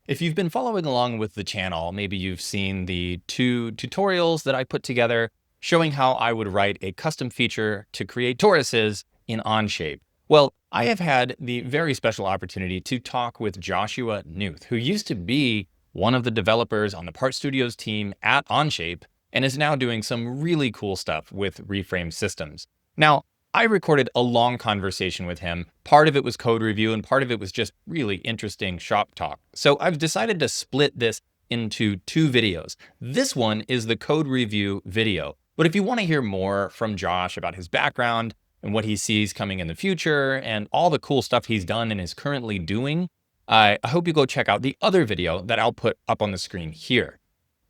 If you've been following along with the channel, maybe you've seen the 2 tutorials that I put together showing how I would write a custom feature to create toruses in Onshape. Well, I have had the very special opportunity to talk with Joshua Newth, who used to be one of the developers on the Part Studios team at Onshape and is now doing some really cool stuff with Reframe systems. Now, I recorded a long conversation with him. Part of it was code review and part of it was just really interesting shop talk. So I've decided to split this into 2 videos. This one is the code review video. But if you want to hear more from Josh about his background and what he sees coming in the future and all the cool stuff he's done and is currently doing, I hope you go check out the other video that I'll put up on the screen here.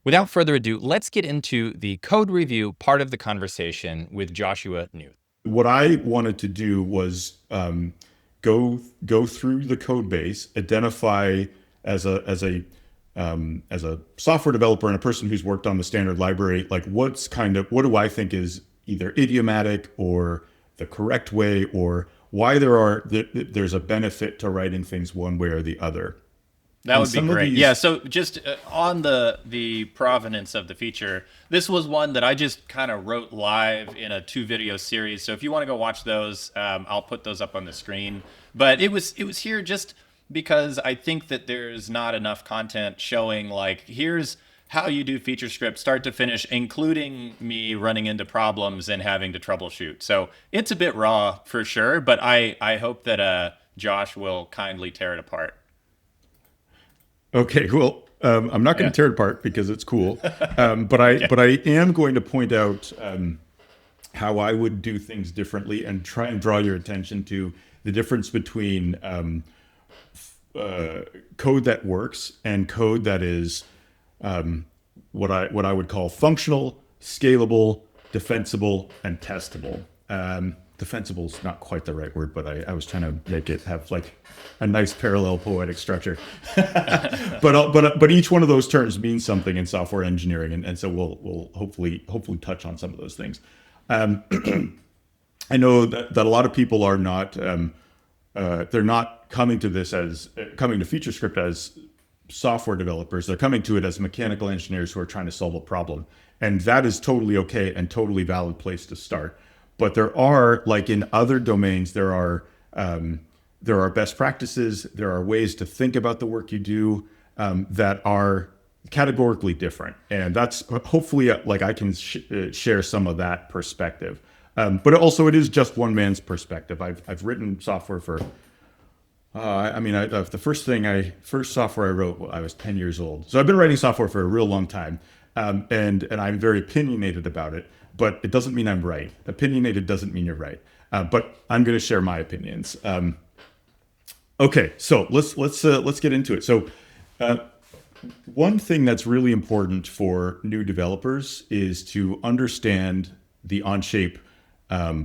Without further ado, let's get into the code review part of the conversation with Joshua Newth. What I wanted to do was go through the code base, identify as a software developer and a person who's worked on the standard library, like what do I think is either idiomatic or the correct way, or why there's a benefit to writing things one way or the other. That would be great. Yeah, so just on the provenance of the feature, this was one that I just kind of wrote live in a 2-video series. So if you want to go watch those, I'll put those up on the screen. But it was here just because I think that there's not enough content showing, like, here's how you do feature script start to finish, including me running into problems and having to troubleshoot. So it's a bit raw for sure, but I hope that Josh will kindly tear it apart. Okay, well, I'm not going to tear it apart because it's cool, but I am going to point out how I would do things differently and try and draw your attention to the difference between code that works and code that is what I would call functional, scalable, defensible, and testable. Defensible is not quite the right word, but I was trying to make it have like a nice parallel poetic structure. but each one of those terms means something in software engineering, and so we'll hopefully touch on some of those things. I know that a lot of people are not they're not coming to FeatureScript as software developers. They're coming to it as mechanical engineers who are trying to solve a problem, and that is totally okay and totally valid place to start. But there are, like in other domains, there are best practices. There are ways to think about the work you do that are categorically different, and that's hopefully like I can share some of that perspective. But also, it is just one man's perspective. I've written software for. The first software I wrote, I was 10 years old. So I've been writing software for a real long time, and I'm very opinionated about it. But it doesn't mean I'm right. Opinionated doesn't mean you're right. But I'm going to share my opinions. Okay, so let's get into it. So one thing that's really important for new developers is to understand the Onshape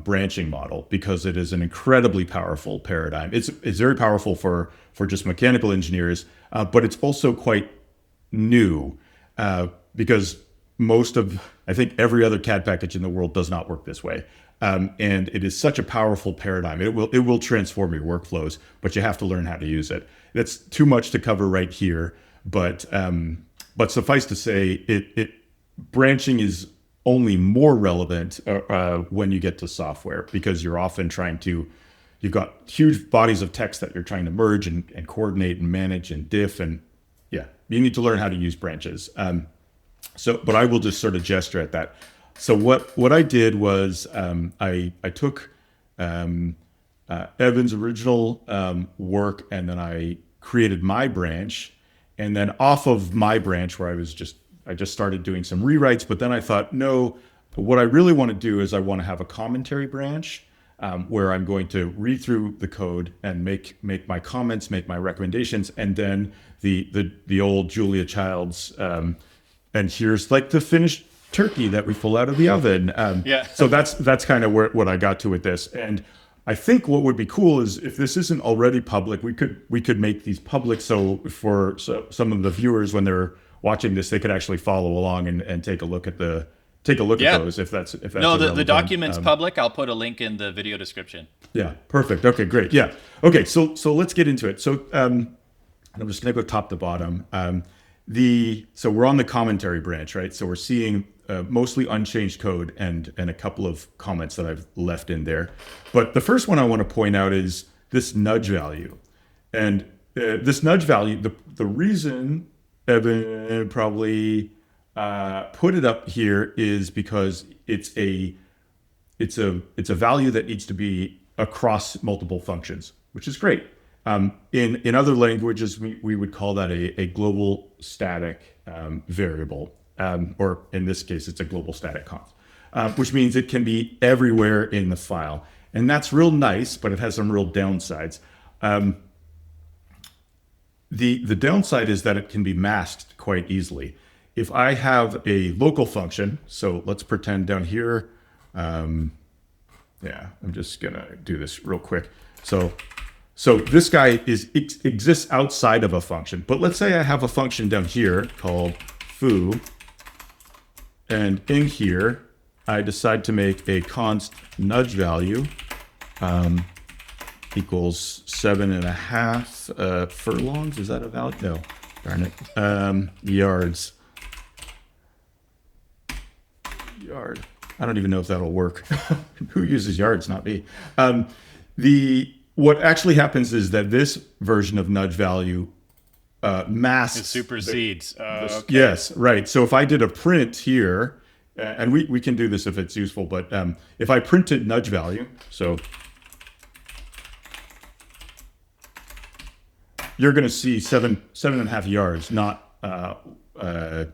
branching model, because it is an incredibly powerful paradigm. It's very powerful for just mechanical engineers, but it's also quite new because I think every other CAD package in the world does not work this way. And it is such a powerful paradigm. It will transform your workflows, but you have to learn how to use it. That's too much to cover right here, but suffice to say, branching is only more relevant when you get to software, because you're often you've got huge bodies of text that you're trying to merge and coordinate and manage and diff, and yeah, you need to learn how to use branches. But I will just sort of gesture at that. So what I did was I took Evan's original work, and then I created my branch, and then off of my branch, where I just started doing some rewrites. But then I thought, no, what I really want to do is I want to have a commentary branch where I'm going to read through the code and make my comments, make my recommendations, and then the old Julia Childs. And here's like the finished turkey that we pull out of the oven. So that's kind of what I got to with this. And I think what would be cool is if this isn't already public, we could make these public. So some of the viewers, when they're watching this, they could actually follow along and take a look at those if that's no, the document's public. I'll put a link in the video description. Yeah, perfect. Okay, great. Yeah. Okay, so let's get into it. So And I'm just going to go top to bottom. So we're on the commentary branch, right? So we're seeing mostly unchanged code and a couple of comments that I've left in there. But the first one I want to point out is this nudge value. And this nudge value, the reason Evan probably put it up here is because it's a value that needs to be across multiple functions, which is great. In other languages, we would call that a global static variable, or in this case, it's a global static const, which means it can be everywhere in the file. And that's real nice, but it has some real downsides. The downside is that it can be masked quite easily. If I have a local function, so let's pretend down here, I'm just gonna do this real quick. So this guy exists outside of a function, but let's say I have a function down here called foo, and in here I decide to make a const nudge value equals 7.5 furlongs. Is that a value? No, darn it. Yards. Yard. I don't even know if that'll work. Who uses yards? Not me. What actually happens is that this version of nudge value masks. It supersedes. Okay. Yes, right. So if I did a print here, and we can do this if it's useful, but if I printed nudge value, so you're going to see 7.5 yards, not 1e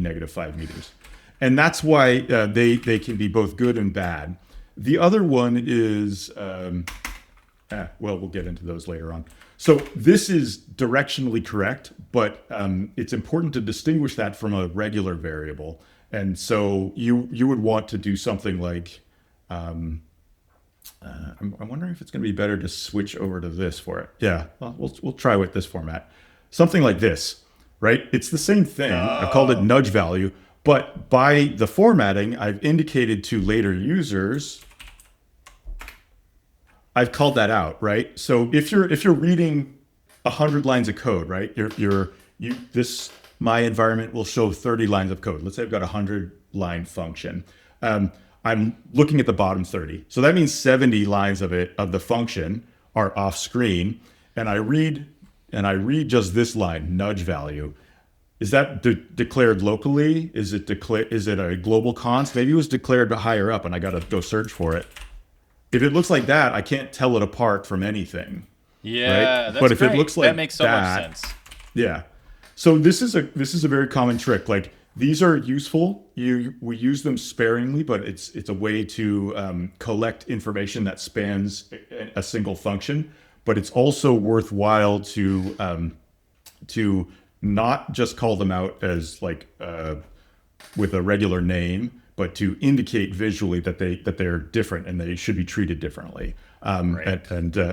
negative 5 meters. And that's why they can be both good and bad. The other one is, we'll get into those later on. So this is directionally correct, but it's important to distinguish that from a regular variable. And so you would want to do something like, I'm wondering if it's going to be better to switch over to this for it. Yeah, well, we'll try with this format. Something like this, right? It's the same thing. I've called it nudge value. But by the formatting, I've indicated to later users, I've called that out, right? So if you're reading 100 lines of code, right? My environment will show 30 lines of code. Let's say I've got a 100-line function. I'm looking at the bottom 30. So that means 70 lines of the function are off screen, and I read just this line, nudge value. Is that declared locally? Is it a global const? Maybe it was declared higher up and I got to go search for it. If it looks like that, I can't tell it apart from anything. Yeah, right? that's But if great. it looks like that makes so much sense. Yeah. So this is a very common trick. Like these are useful. We use them sparingly, but it's a way to collect information that spans a single function. But it's also worthwhile to not just call them out as like with a regular name, but to indicate visually that they're different and they should be treated differently. Right.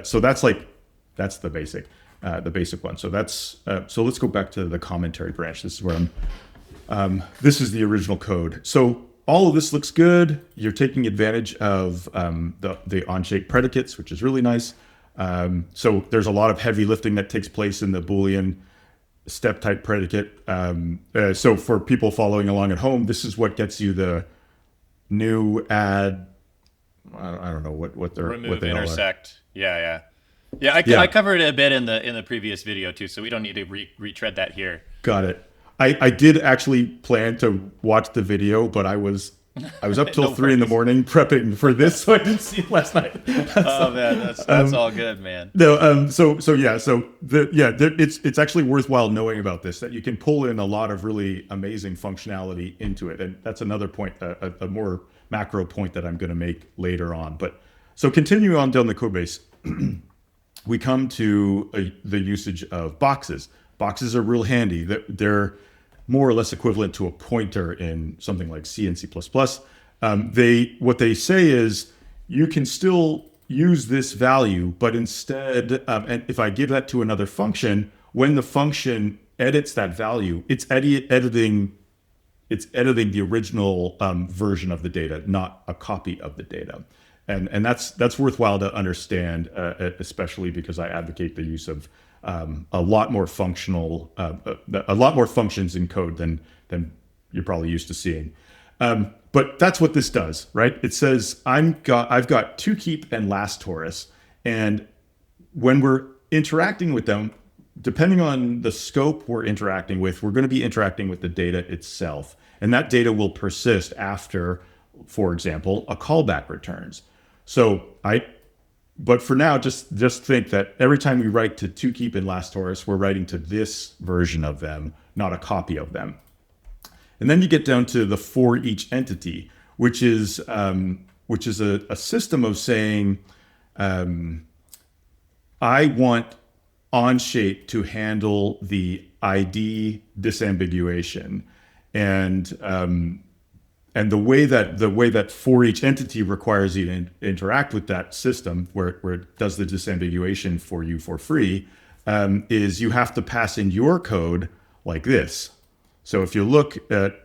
So that's the basic one. So so let's go back to the commentary branch. This is where this is the original code. So all of this looks good. You're taking advantage of the on-shape predicates, which is really nice. So there's a lot of heavy lifting that takes place in the Boolean step type predicate. So for people following along at home, this is what gets you the new add. I don't know what they're remove, what they intersect. Yeah. I covered it a bit in the previous video too, so we don't need to retread that here. Got it. I did actually plan to watch the video, but I was up till 3 a.m. prepping for this, so I didn't see it last night. Oh man, that's all good, man. No, it's actually worthwhile knowing about this, that you can pull in a lot of really amazing functionality into it, and that's another point, a more macro point that I'm going to make later on. But so continuing on down the code base, we come to the usage of boxes. Boxes are real handy. They're more or less equivalent to a pointer in something like C and C++. What they say is you can still use this value, but instead, and if I give that to another function, when the function edits that value, it's editing the original version of the data, not a copy of the data. And that's worthwhile to understand, especially because I advocate the use of a lot more functional, a lot more functions in code than you're probably used to seeing. But that's what this does, right? It says I've got toKeep and last Torus, and when we're interacting with them, depending on the scope we're interacting with, we're going to be interacting with the data itself, and that data will persist after, for example, a callback returns. But for now, just think that every time we write to toKeep and last Torus, we're writing to this version of them, not a copy of them. And then you get down to the for each entity, which is a system of saying, I want Onshape to handle the ID disambiguation, and the way that for each entity requires you to interact with that system, where it does the disambiguation for you for free, is you have to pass in your code like this. So if you look at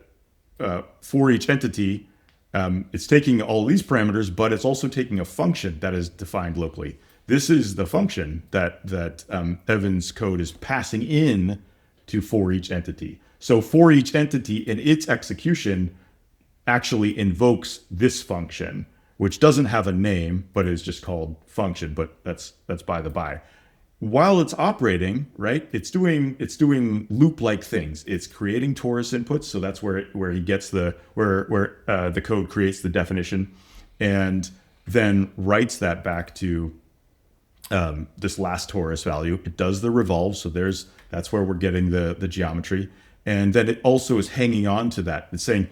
for each entity, it's taking all these parameters, but it's also taking a function that is defined locally. This is the function that Evan's code is passing in to for each entity. So for each entity in its execution actually invokes this function, which doesn't have a name, but is just called function, but that's by the by. While it's operating, right, it's doing loop-like things. It's creating Torus inputs, so that's where he gets the code creates the definition, and then writes that back to this last Torus value. It does the revolve, so that's where we're getting the geometry, and then it also is hanging on to that. It's saying,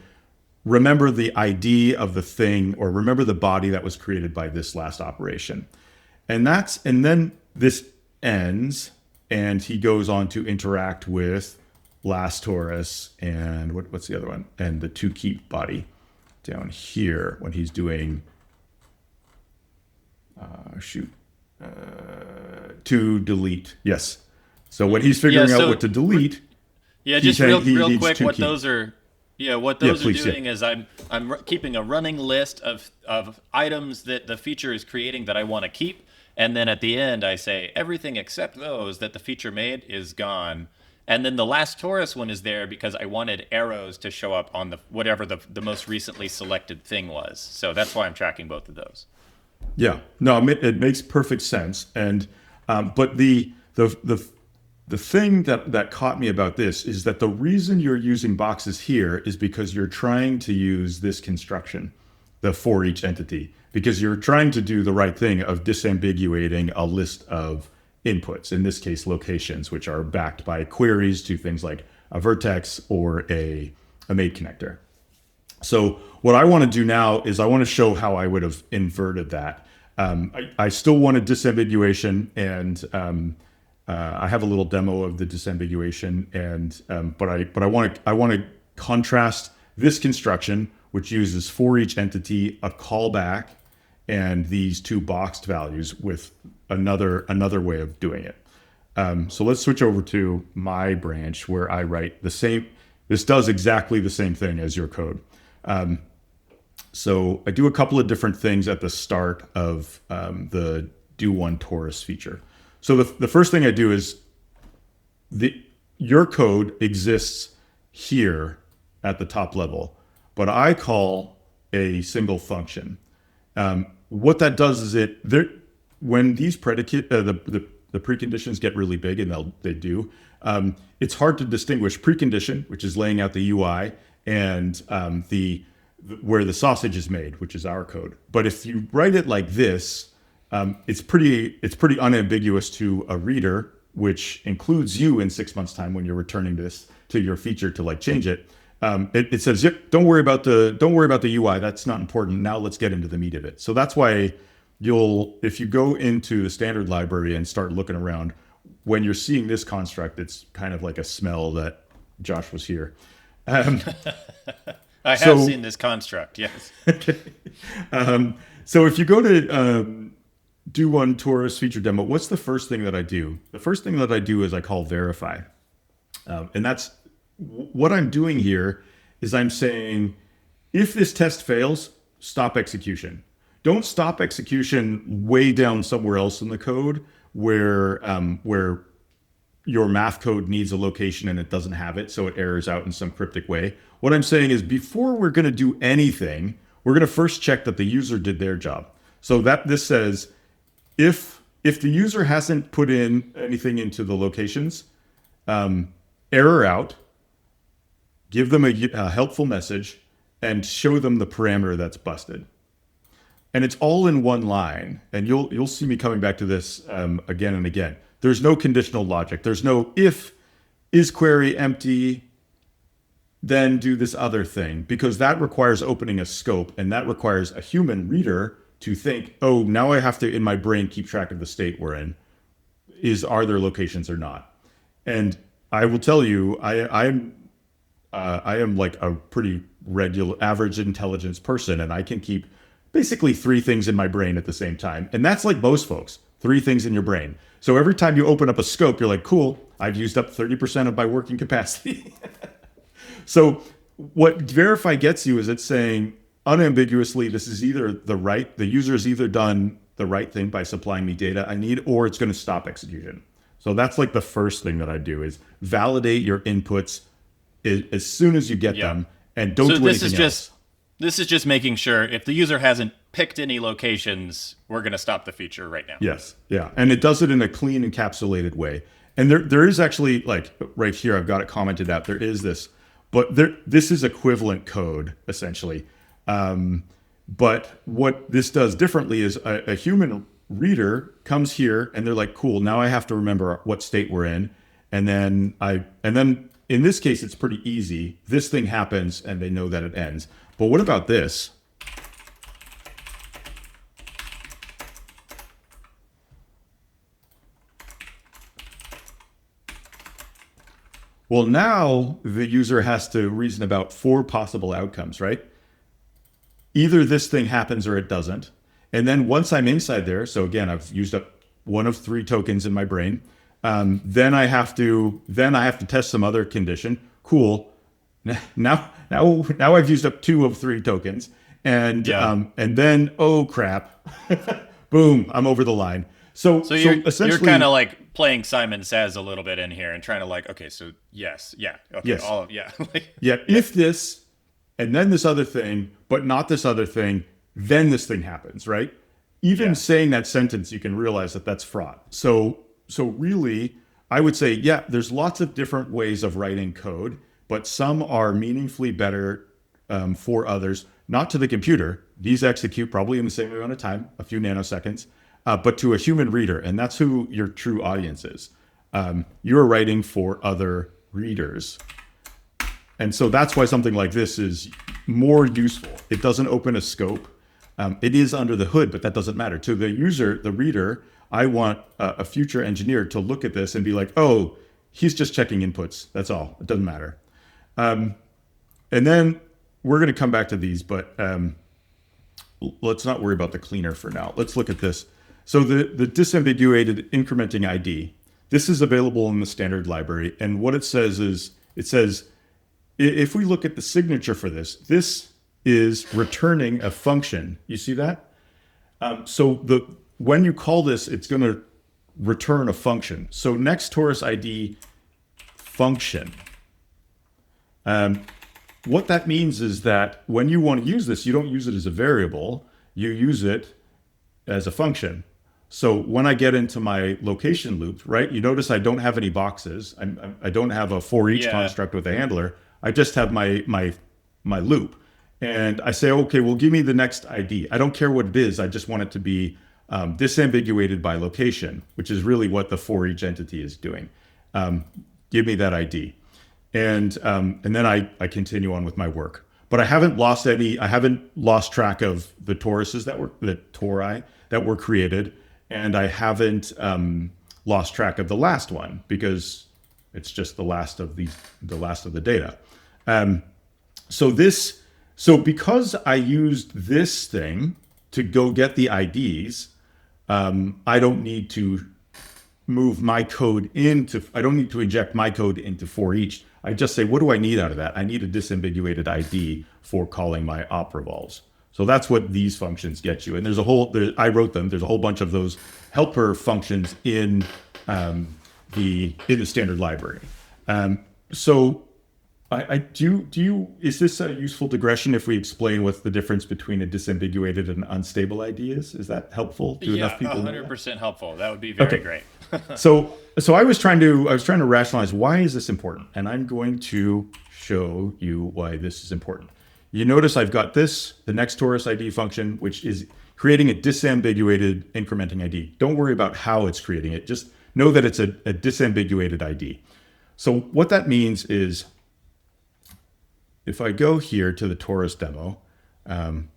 remember the ID of the thing, or remember the body that was created by this last operation, and then this ends, and he goes on to interact with last Torus and what's the other one, and the toKeep body down here when he's doing to delete. Yes. So when he's figuring out what to delete, just real quick, what those are. Yeah, what those are doing is I'm keeping a running list of items that the feature is creating that I want to keep. And then at the end, I say everything except those that the feature made is gone. And then the last Torus one is there because I wanted arrows to show up on whatever the most recently selected thing was. So that's why I'm tracking both of those. Yeah, no, it makes perfect sense. And but the thing that caught me about this is that the reason you're using boxes here is because you're trying to use this construction, the for each entity, because you're trying to do the right thing of disambiguating a list of inputs, in this case locations, which are backed by queries to things like a vertex or a made connector. So what I want to do now is I want to show how I would have inverted that. I still want a disambiguation, and I have a little demo of the disambiguation, and but I want to contrast this construction, which uses for each entity a callback and these two boxed values, with another way of doing it. So let's switch over to my branch where I write the same. This does exactly the same thing as your code. So I do a couple of different things at the start of the do one Torus feature. So the first thing I do is your code exists here at the top level, but I call a single function. What that does is when these predicate the preconditions get really big, and they do, it's hard to distinguish precondition, which is laying out the UI, and where the sausage is made, which is our code. But if you write it like this, it's pretty unambiguous to a reader, which includes you in 6 months' time when you're returning this to your feature to change it. It says, yep, don't worry about the UI. That's not important. Now let's get into the meat of it. So that's why if you go into the standard library and start looking around, when you're seeing this construct, it's kind of like a smell that Josh was here. I have seen this construct, yes. So if you go to do one Torus feature demo, what's the first thing that I do? The first thing that I do is I call verify. And that's what I'm doing here is I'm saying, if this test fails, stop execution. Don't stop execution way down somewhere else in the code where your math code needs a location and it doesn't have it, so it errors out in some cryptic way. What I'm saying is before we're going to do anything, we're going to first check that the user did their job. So that this says, if the user hasn't put in anything into the locations, error out, give them a helpful message, and show them the parameter that's busted. And it's all in one line. And you'll see me coming back to this again and again. There's no conditional logic. There's no if is query empty, then do this other thing, because that requires opening a scope, and that requires a human reader to think, oh, now I have to, in my brain, keep track of the state we're in. Are there locations or not? And I will tell you, I am like a pretty regular, average intelligence person, and I can keep basically 3 things in my brain at the same time. And that's like most folks, 3 things in your brain. So every time you open up a scope, you're like, cool, I've used up 30% of my working capacity. So what verify gets you is it's saying unambiguously, this is either the user has either done the right thing by supplying me data I need, or it's going to stop execution. So that's like the first thing that I do is validate your inputs as soon as you get them, and don't do anything else. This is just making sure if the user hasn't picked any locations, we're going to stop the feature right now. Yes. Yeah. And it does it in a clean, encapsulated way. And there is actually, like right here, I've got it commented out. There is this, but this is equivalent code essentially. But what this does differently is a human reader comes here and they're like, cool, now I have to remember what state we're in. And then in this case, it's pretty easy. This thing happens and they know that it ends. But what about this? Well, now the user has to reason about 4 possible outcomes, right? Either this thing happens or it doesn't. And then once I'm inside there, so again, I've used up 1 of 3 tokens in my brain. Then I have to test some other condition. Cool. Now I've used up 2 of 3 tokens, and then oh crap, boom, I'm over the line. So essentially, you're kind of like playing Simon Says a little bit in here and trying to like, okay, so yes, yeah, okay, yes. all of yeah, yeah. If this, and then this other thing, but not this other thing, then this thing happens, right? Even saying that sentence, you can realize that that's fraud. So really, I would say, yeah, there's lots of different ways of writing code, but some are meaningfully better for others, not to the computer. These execute probably in the same amount of time, a few nanoseconds, but to a human reader, and that's who your true audience is. You're writing for other readers. And so that's why something like this is more useful. It doesn't open a scope. It is under the hood, but that doesn't matter. To the user, the reader, I want a future engineer to look at this and be like, oh, he's just checking inputs. That's all. It doesn't matter. And then we're going to come back to these, but let's not worry about the cleaner for now. Let's look at this. So the disambiguated incrementing ID, this is available in the standard library. And what it says is, if we look at the signature for this, this is returning a function. You see that? When you call this, it's going to return a function. So next Torus ID function. What that means is that when you want to use this, you don't use it as a variable, you use it as a function. So when I get into my location loop, right, you notice I don't have any boxes. I don't have a for each construct with a handler. I just have my loop. And I say, okay, well, give me the next ID. I don't care what it is. I just want it to be disambiguated by location, which is really what the for each entity is doing. Give me that ID. And then I continue on with my work. But I haven't lost track of the Toruses the tori that were created, and I haven't lost track of the last one because it's just the last of the data. So because I used this thing to go get the IDs, I don't need to move my code I don't need to inject my code into for each. I just say, what do I need out of that? I need a disambiguated ID for calling my op revolves. So that's what these functions get you. And I wrote them. There's a whole bunch of those helper functions in in the standard library. So is this a useful digression if we explain what's the difference between a disambiguated and unstable ID is? Is that helpful? Do enough people 100% helpful. That would be very great. So I was trying to rationalize, why is this important? And I'm going to show you why this is important. You notice I've got the next Torus ID function, which is creating a disambiguated incrementing ID. Don't worry about how it's creating it. Just know that it's a disambiguated ID. So what that means is, if I go here to the Torus demo,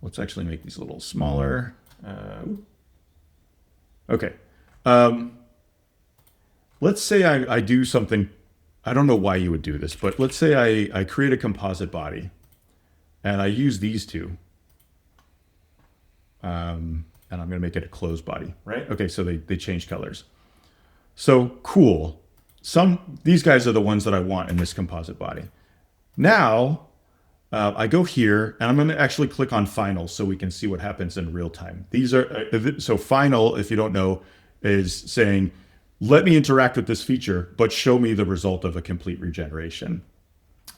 let's actually make these a little smaller. Okay. Let's say I do something. I don't know why you would do this, but let's say I create a composite body and I use these two. And I'm going to make it a closed body, right? Okay, so they change colors. So cool. These guys are the ones that I want in this composite body. Now, I go here and I'm going to actually click on final so we can see what happens in real time. These are, so final, if you don't know, is saying, let me interact with this feature, but show me the result of a complete regeneration.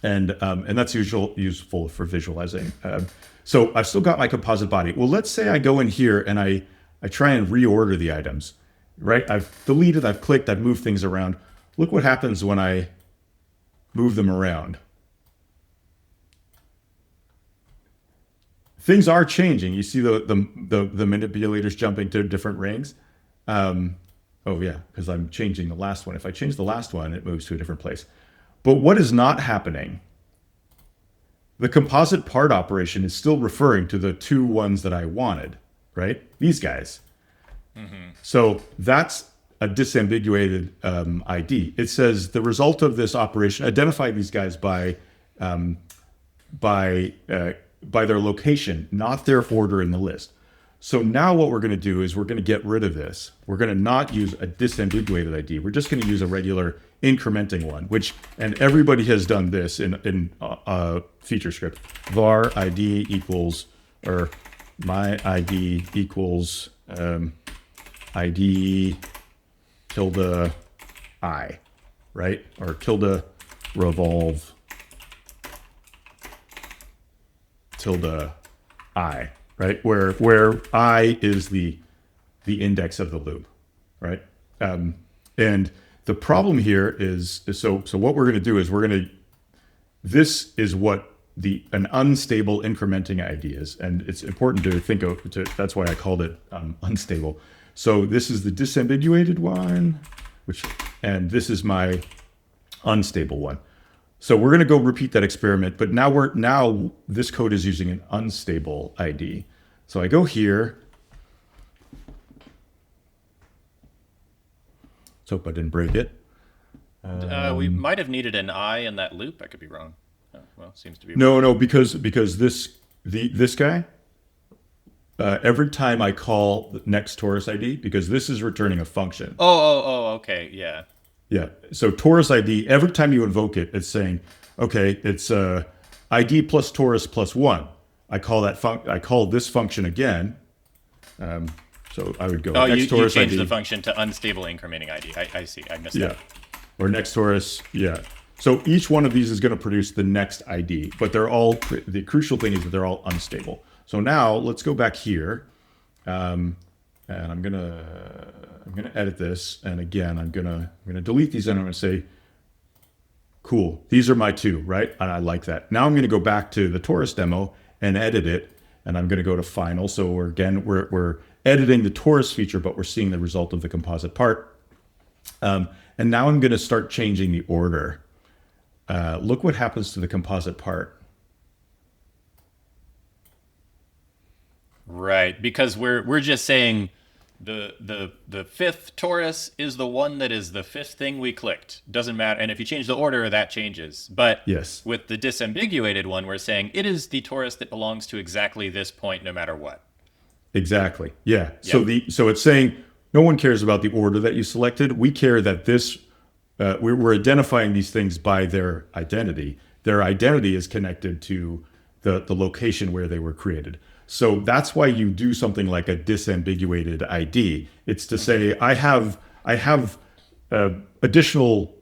And that's useful for visualizing. So I've still got my composite body. Well, let's say I go in here and I try and reorder the items, right? I've deleted, I've clicked, I've moved things around. Look what happens when I move them around. Things are changing. You see the manipulators jumping to different rings. Oh yeah, because I'm changing the last one. If I change the last one, it moves to a different place. But what is not happening? The composite part operation is still referring to the two ones that I wanted, right? These guys. Mm-hmm. So that's a disambiguated ID. It says the result of this operation, identify these guys by their location, not their order in the list. So now what we're going to do is we're going to get rid of this. We're going to not use a disambiguated ID. We're just going to use a regular incrementing one, and everybody has done this in feature script. var ID equals, or my ID equals ID tilde I, right? Or tilde revolve tilde I, right? Where I is the index of the loop, right? And the problem here is so what we're going to do is this is what an unstable incrementing ID is, and it's important to think of. That's why I called it unstable. So this is the disambiguated one, and this is my unstable one. So we're going to go repeat that experiment, but now this code is using an unstable ID. So I go here. Let's hope I didn't break it. We might have needed an I in that loop. I could be wrong. Oh, well, seems to be. No, because this guy. Every time I call the next Torus ID, because this is returning a function. Oh, okay, yeah. Yeah. So Torus ID, every time you invoke it, it's saying, okay, it's ID plus Torus plus 1. I call this function again. So I would go next Torus you changed ID. The function to unstable incrementing ID. I see. I missed that. Or next Torus. Yeah. So each one of these is going to produce the next ID, but the crucial thing is that they're all unstable. So now let's go back here, and I'm gonna edit this, and again I'm gonna delete these, and I'm gonna say, cool, these are my two, right? And I like that. Now I'm gonna go back to the Torus demo and edit it, and I'm gonna go to final. So we're editing the Torus feature, but we're seeing the result of the composite part. And now I'm gonna start changing the order. Look what happens to the composite part. Right, because we're just saying the fifth Torus is the one that is the fifth thing we clicked. Doesn't matter, and if you change the order, that changes. But yes, with the disambiguated one, we're saying it is the Torus that belongs to exactly this point, no matter what. Exactly. Yeah. Yep. So it's saying no one cares about the order that you selected. We care that this. We're identifying these things by their identity. Their identity is connected to the location where they were created. So that's why you do something like a disambiguated ID. It's to say I have additional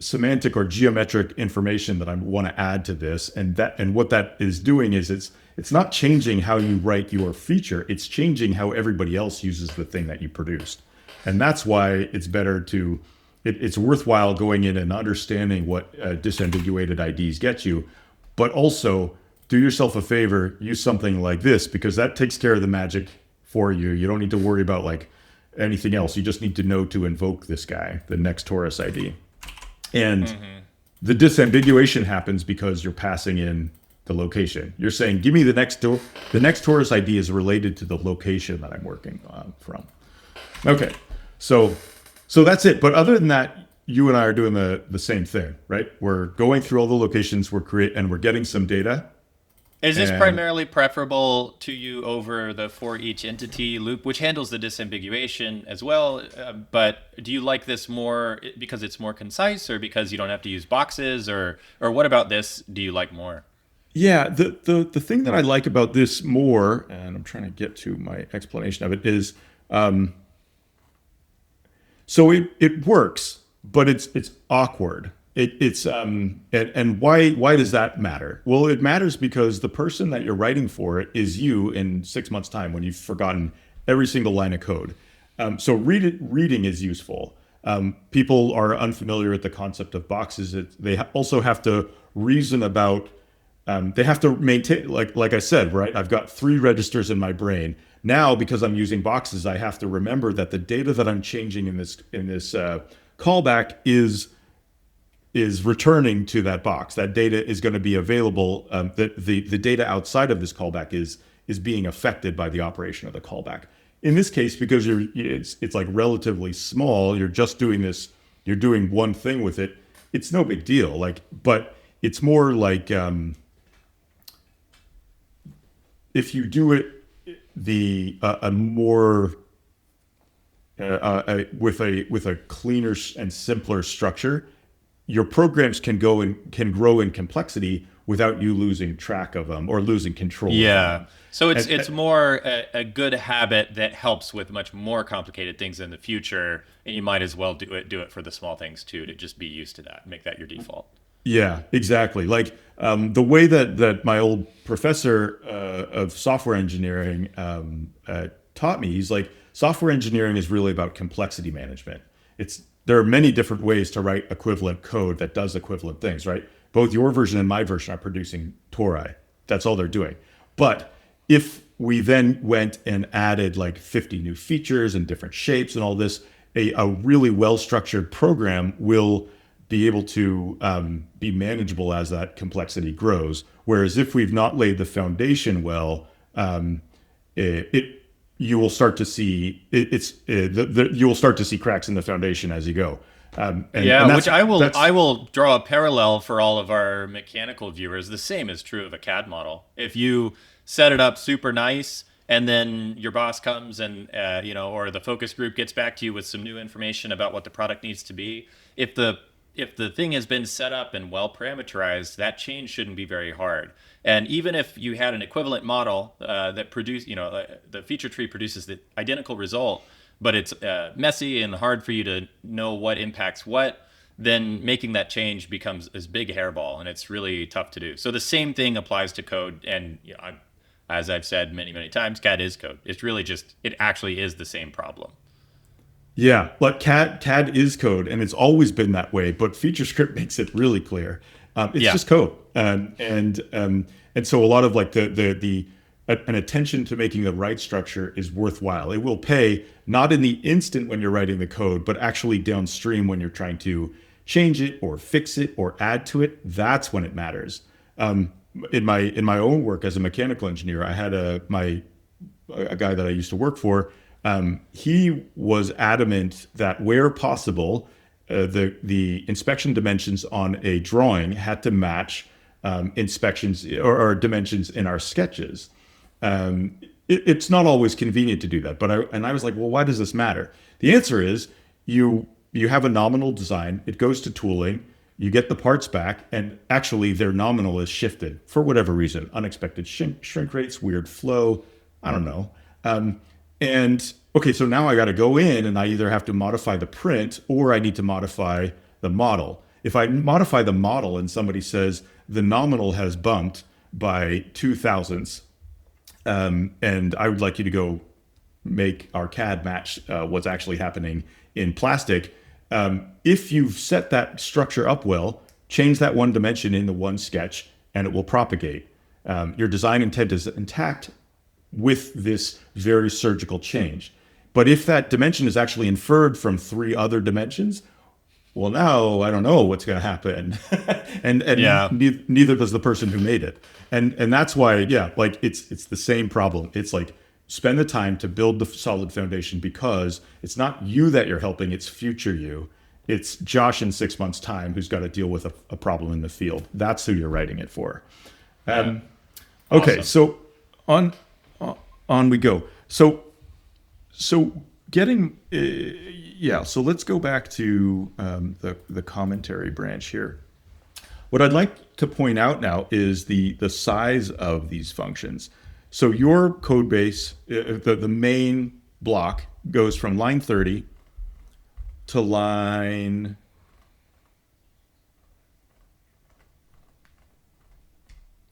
semantic or geometric information that I want to add to this, and what that is doing is it's not changing how you write your feature, it's changing how everybody else uses the thing that you produced. And that's why it's better to it's worthwhile going in and understanding what disambiguated IDs get you, but also do yourself a favor, use something like this, because that takes care of the magic for you. You don't need to worry about like anything else. You just need to know to invoke this guy, the next Torus ID. And the disambiguation happens because you're passing in the location. You're saying, give me the next Torus ID is related to the location that I'm working from. Okay, so that's it. But other than that, you and I are doing the same thing, right? We're going through all the locations, we're getting some data. Is this primarily preferable to you over the for each entity loop, which handles the disambiguation as well? But do you like this more because it's more concise, or because you don't have to use boxes, or what about this do you like more? Yeah, the thing that I like about this more, and I'm trying to get to my explanation of it, is so it works, but it's awkward. And why does that matter? Well, it matters because the person that you're writing for it is you in 6 months' time when you've forgotten every single line of code. So reading is useful. People are unfamiliar with the concept of boxes. They also have to reason about. They have to maintain, like I said, right? I've got 3 registers in my brain now because I'm using boxes. I have to remember that the data that I'm changing in this callback is returning to that box. That data is going to be available. The data outside of this callback is being affected by the operation of the callback. In this case, because it's like relatively small, you're just doing this. You're doing one thing with it. It's no big deal. But it's more like if you do it with a cleaner and simpler structure, your programs can grow in complexity without you losing track of them or losing control of them. So it's more a good habit that helps with much more complicated things in the future, and you might as well do it for the small things too, to just be used to that, make that your default. Yeah, exactly. Like the way that my old professor of software engineering taught me, he's like, software engineering is really about complexity management. There are many different ways to write equivalent code that does equivalent things, right? Both your version and my version are producing Tori. That's all they're doing. But if we then went and added like 50 new features and different shapes and all this, a really well-structured program will be able to be manageable as that complexity grows. Whereas if we've not laid the foundation well, you will start to see you will start to see cracks in the foundation as you go. Which I will draw a parallel for all of our mechanical viewers. The same is true of a CAD model. If you set it up super nice, and then your boss comes and or the focus group gets back to you with some new information about what the product needs to be, if the thing has been set up and well parameterized, that change shouldn't be very hard. And even if you had an equivalent model that produced, the feature tree produces the identical result, but it's messy and hard for you to know what impacts what, then making that change becomes this big hairball, and it's really tough to do. So the same thing applies to code. And as I've said many, many times, CAD is code. It's really it actually is the same problem. Yeah, but CAD is code, and it's always been that way. But FeatureScript makes it really clear. It's just code, and so a lot of like an attention to making the right structure is worthwhile. It will pay not in the instant when you're writing the code, but actually downstream when you're trying to change it or fix it or add to it. That's when it matters. In my own work as a mechanical engineer, I had a guy that I used to work for. He was adamant that where possible, the inspection dimensions on a drawing had to match inspections or dimensions in our sketches. It's not always convenient to do that, but I was like, well, why does this matter? The answer is you have a nominal design, it goes to tooling, you get the parts back, and actually their nominal is shifted for whatever reason, unexpected shrink rates, weird flow, I don't know. And okay, so now I got to go in and I either have to modify the print or I need to modify the model. If I modify the model and somebody says the nominal has bumped by 2 thousandths, and I would like you to go make our CAD match what's actually happening in plastic. If you've set that structure up well, change that one dimension in the one sketch and it will propagate. Your design intent is intact with this very surgical change. But if that dimension is actually inferred from 3 other dimensions, well, now I don't know what's going to happen. and Yeah. neither does the person who made it. And that's why, yeah, like it's the same problem. It's like, spend the time to build the solid foundation, because it's not you that you're helping, it's future you. It's Josh in 6 months' time who's got to deal with a problem in the field. That's who you're writing it for. Okay, Awesome. so on we go. So getting so let's go back to the commentary branch here. What I'd like to point out now is the size of these functions. So your code base, the main block, goes from line 30 to line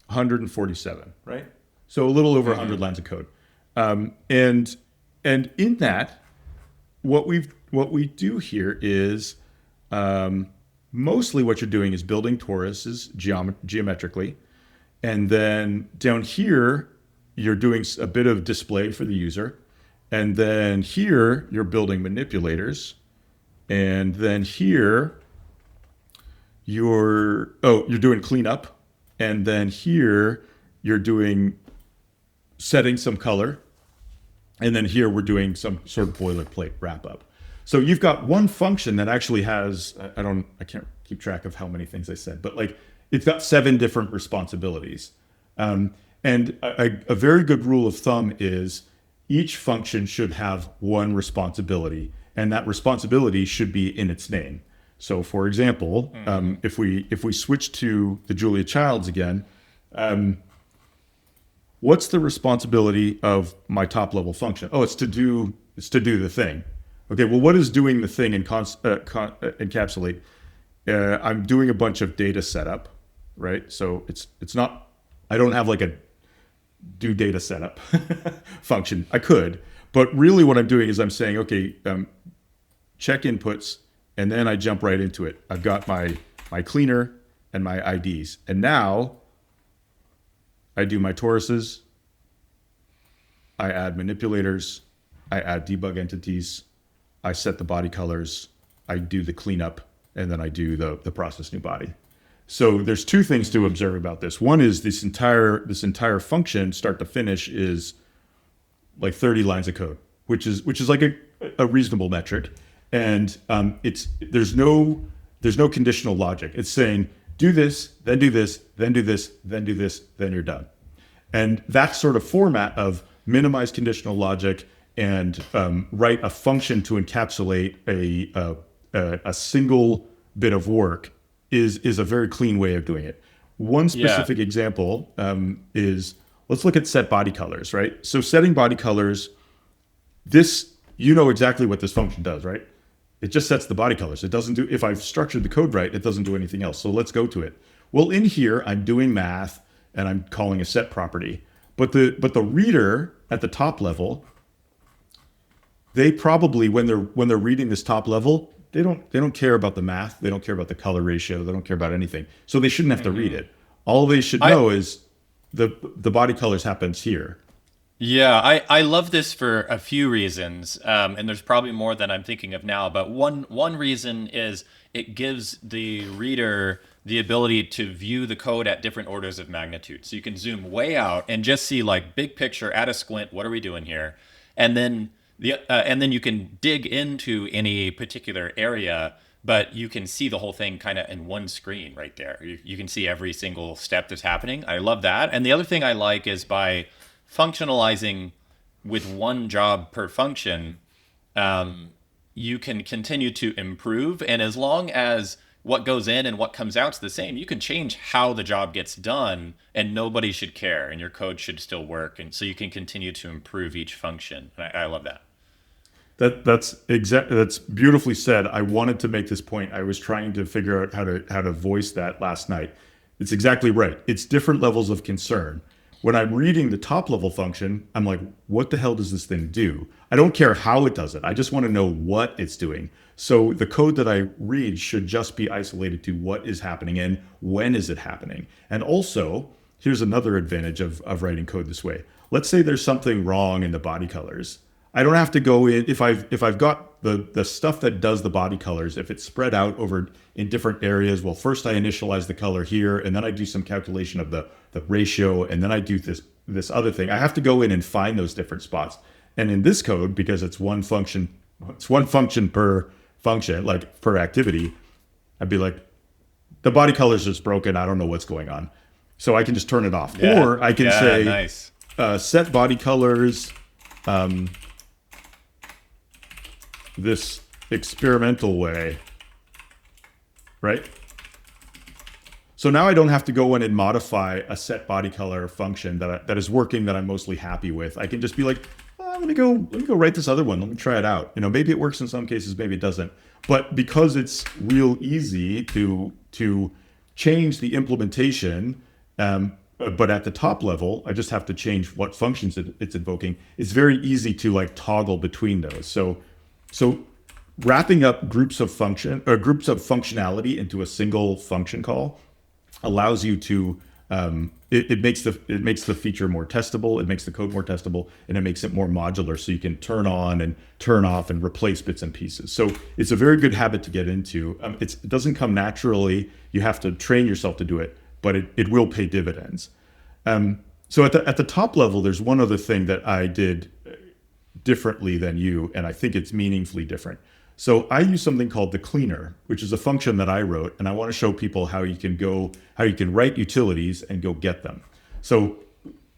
147, right? So a little over 100 lines of code. And in that, what we do here is mostly what you're doing is building toruses geometrically, and then down here you're doing a bit of display for the user, and then here you're building manipulators, and then here you're doing cleanup, and then here you're doing setting some color, and then here we're doing some sort of boilerplate wrap up. So you've got one function that actually has, I can't keep track of how many things I said, but like it's got 7 different responsibilities. And a very good rule of thumb is each function should have one responsibility, and that responsibility should be in its name. So for example, if we switch to the Julia Childs again, what's the responsibility of my top level function? Oh, it's to do the thing. Okay, well, what is doing the thing encapsulate? I'm doing a bunch of data setup, right? So it's not, I don't have like a do data setup function. I could, but really what I'm doing is I'm saying, okay, check inputs, and then I jump right into it. I've got my cleaner and my IDs, and now I do my toruses, I add manipulators, I add debug entities, I set the body colors, I do the cleanup, and then I do the process new body. So there's 2 things to observe about this. One is this entire function, start to finish, is like 30 lines of code, which is like a reasonable metric. And there's no conditional logic. It's saying do this, then do this, then do this, then do this, then you're done. And that sort of format of minimize conditional logic and write a function to encapsulate a single bit of work is a very clean way of doing it. One specific example is, let's look at set body colors, right? So setting body colors, you know exactly what this function does, right? It just sets the body colors. It doesn't do, if I've structured the code right, it doesn't do anything else. So let's go to it. Well, in here, I'm doing math and I'm calling a set property. But the reader at the top level, they probably, when they're reading this top level, they don't care about the math. They don't care about the color ratio. They don't care about anything. So they shouldn't have to read it. All they should know is the body colors happens here. Yeah, I love this for a few reasons, and there's probably more than I'm thinking of now. But one reason is it gives the reader the ability to view the code at different orders of magnitude. So you can zoom way out and just see like big picture at a squint. What are we doing here? And then you can dig into any particular area, but you can see the whole thing kind of in one screen right there. You can see every single step that's happening. I love that. And the other thing I like is by functionalizing with one job per function, you can continue to improve. And as long as what goes in and what comes out's the same. You can change how the job gets done, and nobody should care, and your code should still work, and so you can continue to improve each function. I love that. That's beautifully said. I wanted to make this point. I was trying to figure out how to voice that last night. It's exactly right. It's different levels of concern. When I'm reading the top level function, I'm like, what the hell does this thing do? I don't care how it does it. I just want to know what it's doing. So the code that I read should just be isolated to what is happening and when is it happening. And also, here's another advantage of writing code this way. Let's say there's something wrong in the body colors. I don't have to go in, if I've got the stuff that does the body colors, if it's spread out over in different areas, well, first I initialize the color here, and then I do some calculation of the ratio, and then I do this other thing. I have to go in and find those different spots. And in this code, because it's one function per function, like per activity, I'd be like, the body colors is broken. I don't know what's going on. So I can just turn it off. Yeah. Or I can say, nice. Set body colors, this experimental way, right? So now I don't have to go in and modify a set body color function that is working, that I'm mostly happy with. I can just be like, let me go write this other one. Let me try it out. Maybe it works in some cases, maybe it doesn't. But because it's real easy to change the implementation, but at the top level, I just have to change what functions it's invoking. It's very easy to like toggle between those. So wrapping up groups of functionality into a single function call allows you to it makes the feature more testable, it makes the code more testable, and it makes it more modular, so you can turn on and turn off and replace bits and pieces. So it's a very good habit to get into. It doesn't come naturally. You have to train yourself to do it, but it will pay dividends. So at the top level, there's one other thing that I did differently than you, and I think it's meaningfully different. So I use something called the cleaner, which is a function that I wrote, and I want to show people how you can write utilities and go get them. So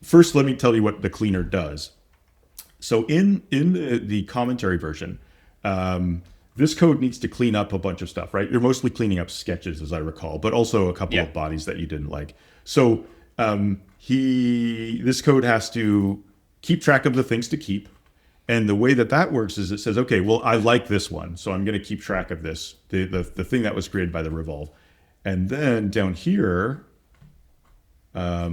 first, let me tell you what the cleaner does. So in the commentary version, this code needs to clean up a bunch of stuff, right? You're mostly cleaning up sketches, as I recall, but also a couple of bodies that you didn't like. So this code has to keep track of the things to keep. And the way that works is it says, okay, well, I like this one, so I'm going to keep track of this, the thing that was created by the Reveiw. And then down here, I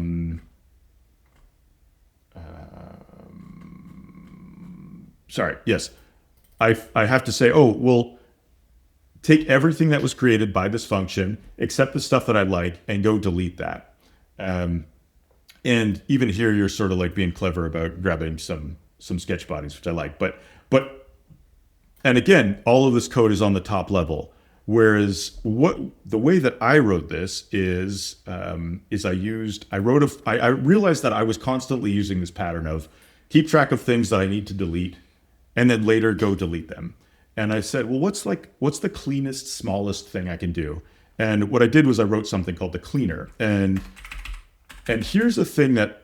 have to say, oh, well, take everything that was created by this function, except the stuff that I like, and go delete that. And even here, you're sort of like being clever about grabbing some sketch bodies, which I like, and again, all of this code is on the top level. Whereas the way that I wrote this is I realized that I was constantly using this pattern of keep track of things that I need to delete, and then later go delete them. And I said, well, what's the cleanest, smallest thing I can do? And what I did was I wrote something called the cleaner. And here's a thing that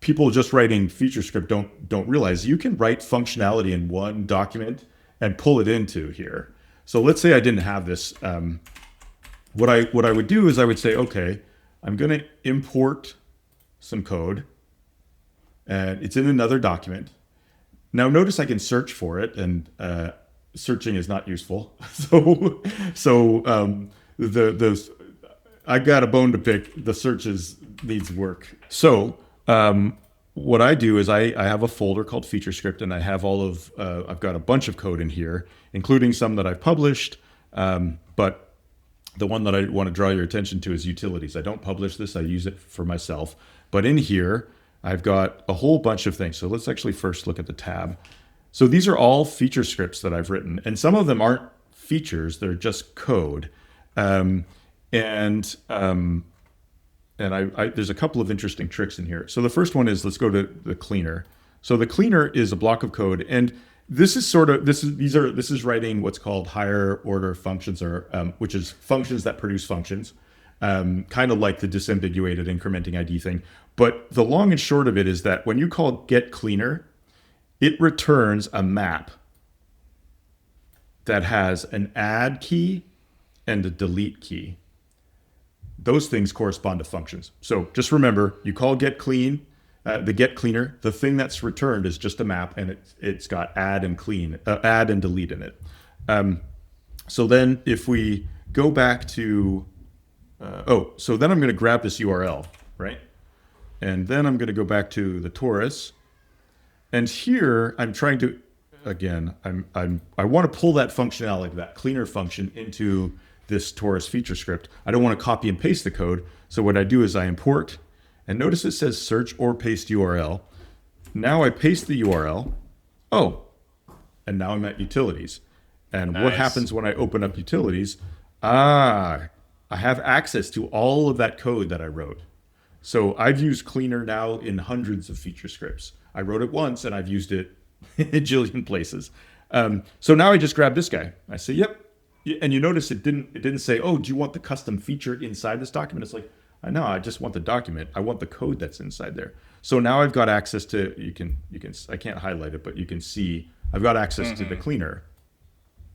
people just writing feature script don't realize. You can write functionality in one document and pull it into here. So let's say I didn't have this. What I would do is I would say, okay, I'm going to import some code, and it's in another document. Now notice I can search for it, and searching is not useful. I got a bone to pick. The searches needs work. So what I do is I have a folder called feature script, and I have I've got a bunch of code in here, including some that I've published. But the one that I want to draw your attention to is utilities. I don't publish this. I use it for myself. But in here, I've got a whole bunch of things. So let's actually first look at the tab. So these are all feature scripts that I've written, and some of them aren't features. They're just code. There's a couple of interesting tricks in here. So the first one is, let's go to the cleaner. So the cleaner is a block of code, and this is writing what's called higher order functions, or which is functions that produce functions, kind of like the disambiguated incrementing ID thing. But the long and short of it is that when you call get cleaner, it returns a map that has an add key and a delete key. Those things correspond to functions. So just remember, you call get clean, the get cleaner. The thing that's returned is just a map, and it's got add and delete in it. So then if we go back to, so then I'm going to grab this URL, right? And then I'm going to go back to the Torus. And here I'm trying to, again, I want to pull that functionality, that cleaner function, into this Torus feature script. I don't want to copy and paste the code. So what I do is I import, and notice it says search or paste URL. Now I paste the URL. Oh, and now I'm at utilities. And what happens when I open up utilities? I have access to all of that code that I wrote. So I've used cleaner now in hundreds of feature scripts. I wrote it once and I've used it a jillion places. So now I just grab this guy. I say, yep. And you notice it didn't say, oh, do you want the custom feature inside this document? It's like, no, I just want the document. I want the code that's inside there. So now I've got access to, I can't highlight it, but you can see I've got access to the cleaner.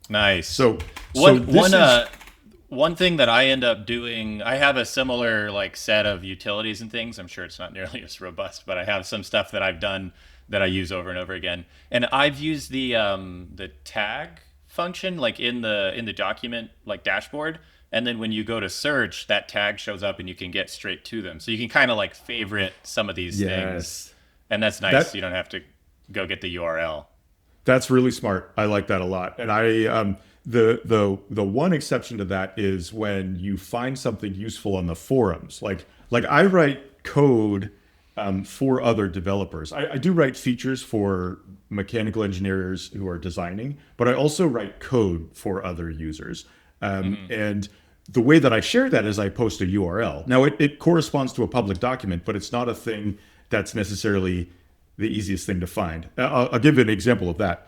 Nice. So one thing that I end up doing, I have a similar like set of utilities and things. I'm sure it's not nearly as robust, but I have some stuff that I've done that I use over and over again. And I've used the tag function like in the document like dashboard. And then when you go to search, that tag shows up and you can get straight to them. So you can kind of like favorite some of these things. And that's nice. You don't have to go get the URL. That's really smart. I like that a lot. And the one exception to that is when you find something useful on the forums. Like I write code for other developers. I do write features for mechanical engineers who are designing, but I also write code for other users. And the way that I share that is I post a URL. Now it corresponds to a public document, but it's not a thing that's necessarily the easiest thing to find. I'll give you an example of that.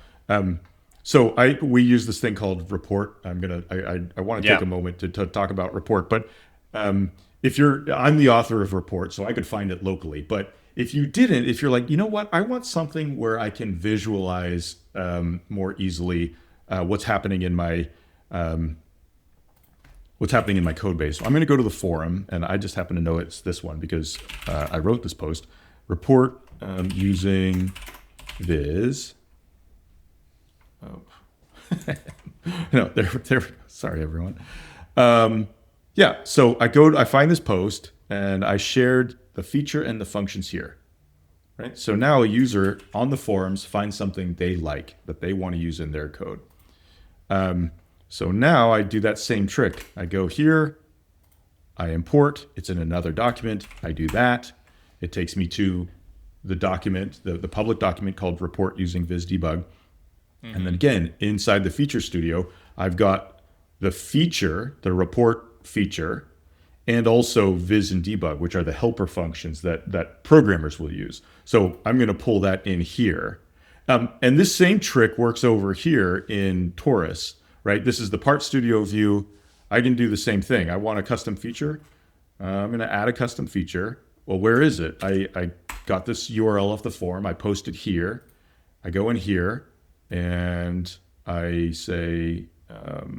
So we use this thing called report. I want to take a moment to talk about report, but I'm the author of report, so I could find it locally. But if you're like, you know what, I want something where I can visualize more easily what's happening in my code base. So I'm going to go to the forum, and I just happen to know it's this one because I wrote this post. Report using Viz. Oh, no, there we go. Sorry, everyone. So I find this post, and I shared the feature and the functions here. Right. So now a user on the forums finds something they like that they want to use in their code. So now I do that same trick. I go here, I import, it's in another document. I do that. It takes me to the document, the public document called report using Viz debug. And then again, inside the feature studio, I've got the feature, the report feature, and also Viz and debug, which are the helper functions that programmers will use. So I'm going to pull that in here. And this same trick works over here in Torus, right? This is the Part Studio view. I can do the same thing. I want a custom feature. I'm going to add a custom feature. Well, where is it? I got this URL off the forum. I post it here. I go in here and I say, what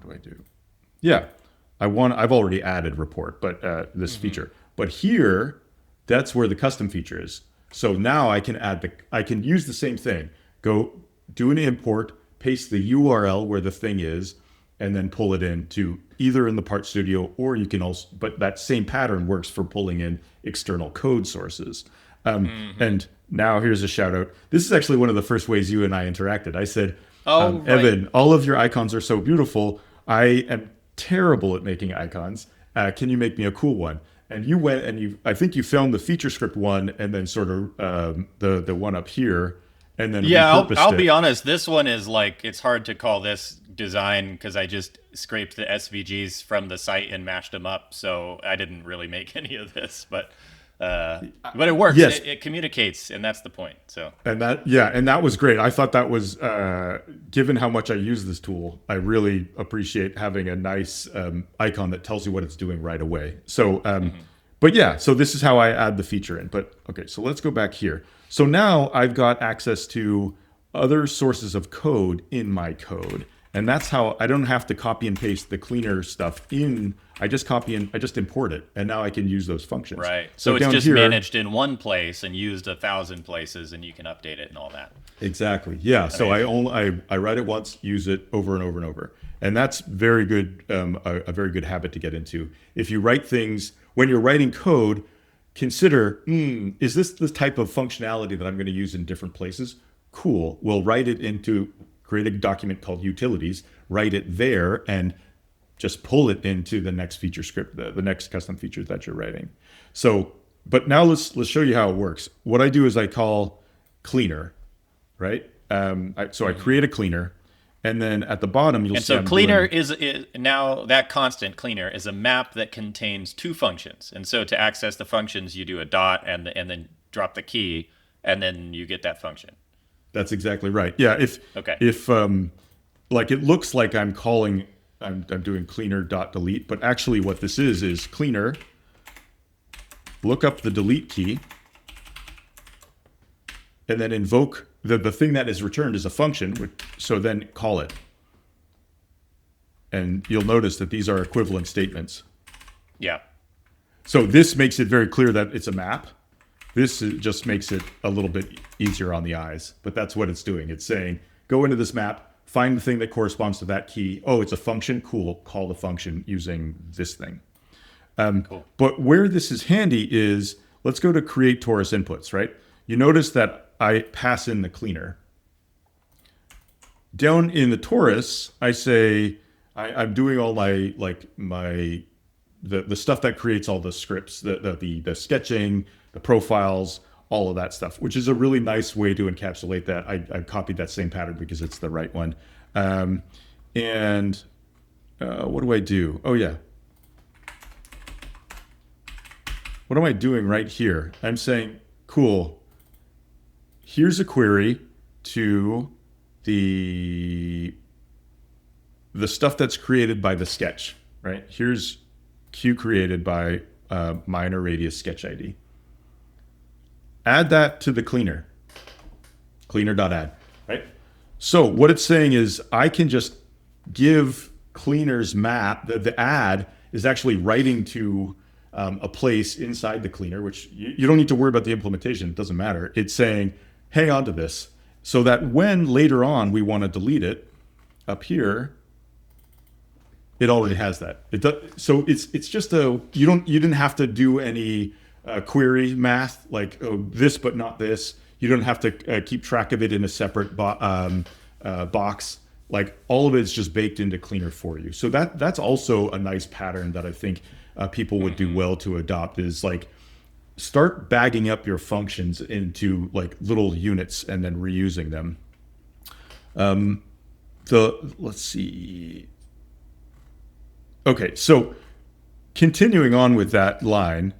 do I do? Yeah, I've already added report, but this feature. But here, that's where the custom feature is. So now I can use the same thing. Go do an import, paste the URL where the thing is, and then pull it into either in the Part Studio, or you can also, but that same pattern works for pulling in external code sources. And now here's a shout out. This is actually one of the first ways you and I interacted. I said, Evan, all of your icons are so beautiful. I am terrible at making icons. Can you make me a cool one? And you went and I think you found the feature script one and then sort of the one up here. And then I'll be honest, this one is like, it's hard to call this design because I just scraped the SVGs from the site and mashed them up. So I didn't really make any of this, but it works. Yes. It communicates, and that's the point. So and that was great. I thought that was given how much I use this tool, I really appreciate having a nice icon that tells you what it's doing right away. So but yeah, so this is how I add the feature in. But okay, so let's go back here. So now I've got access to other sources of code in my code. And that's how I don't have to copy and paste the cleaner stuff in. I just import it, and now I can use those functions. Right. So it's just managed in one place and used 1,000 places, and you can update it and all that. Exactly. Yeah. Amazing. So I write it once, use it over and over and over, and that's very good. A very good habit to get into. If you write things when you're writing code, consider: is this the type of functionality that I'm going to use in different places? Cool. We'll write it into. Create a document called utilities, write it there, and just pull it into the next feature script, the next custom feature that you're writing. So, but now let's show you how it works. What I do is I call cleaner, right? So I create a cleaner, and then at the bottom you'll see. And so cleaner is now that constant cleaner is a map that contains two functions. And so to access the functions, you do a dot and then drop the key, and then you get that function. That's exactly right. Yeah. If like it looks like I'm doing cleaner.delete, but actually what this is cleaner, look up the delete key, and then invoke the thing that is returned is a function. So then call it. And you'll notice that these are equivalent statements. Yeah. So this makes it very clear that it's a map. This just makes it a little bit easier on the eyes, but that's what it's doing. It's saying, go into this map, find the thing that corresponds to that key. Oh, it's a function. Cool. Call the function using this thing. Cool. But where this is handy is, let's go to create Torus inputs, right? You notice that I pass in the cleaner. Down in the Torus, I say, I'm doing all the stuff that creates all the scripts, the sketching, the profiles, all of that stuff, which is a really nice way to encapsulate that. I copied that same pattern because it's the right one. What do I do? Oh, yeah. What am I doing right here? I'm saying, cool, here's a query to the stuff that's created by the sketch, right? Here's Q created by minor radius sketch ID. Add that to the cleaner, cleaner.add, right? So what it's saying is I can just give cleaner's map, the add is actually writing to a place inside the cleaner, which you don't need to worry about the implementation. It doesn't matter. It's saying, hang on to this so that when later on we want to delete it up here, it already has that. So it's just you didn't have to do any query math, like this but not this. You don't have to keep track of it in a separate box. Like all of it's just baked into cleaner for you. So that's also a nice pattern that I think people would do well to adopt, is like start bagging up your functions into like little units and then reusing them. Let's see. Okay, so continuing on with that line,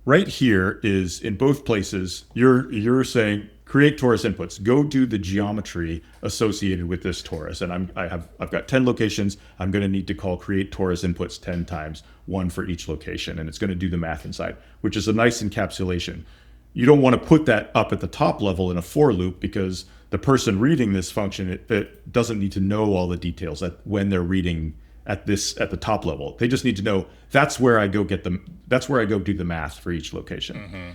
right here is in both places, you're saying create torus inputs. Go do the geometry associated with this torus. And I've got 10 locations. I'm going to need to call create torus inputs 10 times, one for each location. And it's going to do the math inside, which is a nice encapsulation. You don't want to put that up at the top level in a for loop, because the person reading this function, it doesn't need to know all the details that when they're reading at the top level. They just need to know that's where I go get them. That's where I go do the math for each location. Mm-hmm.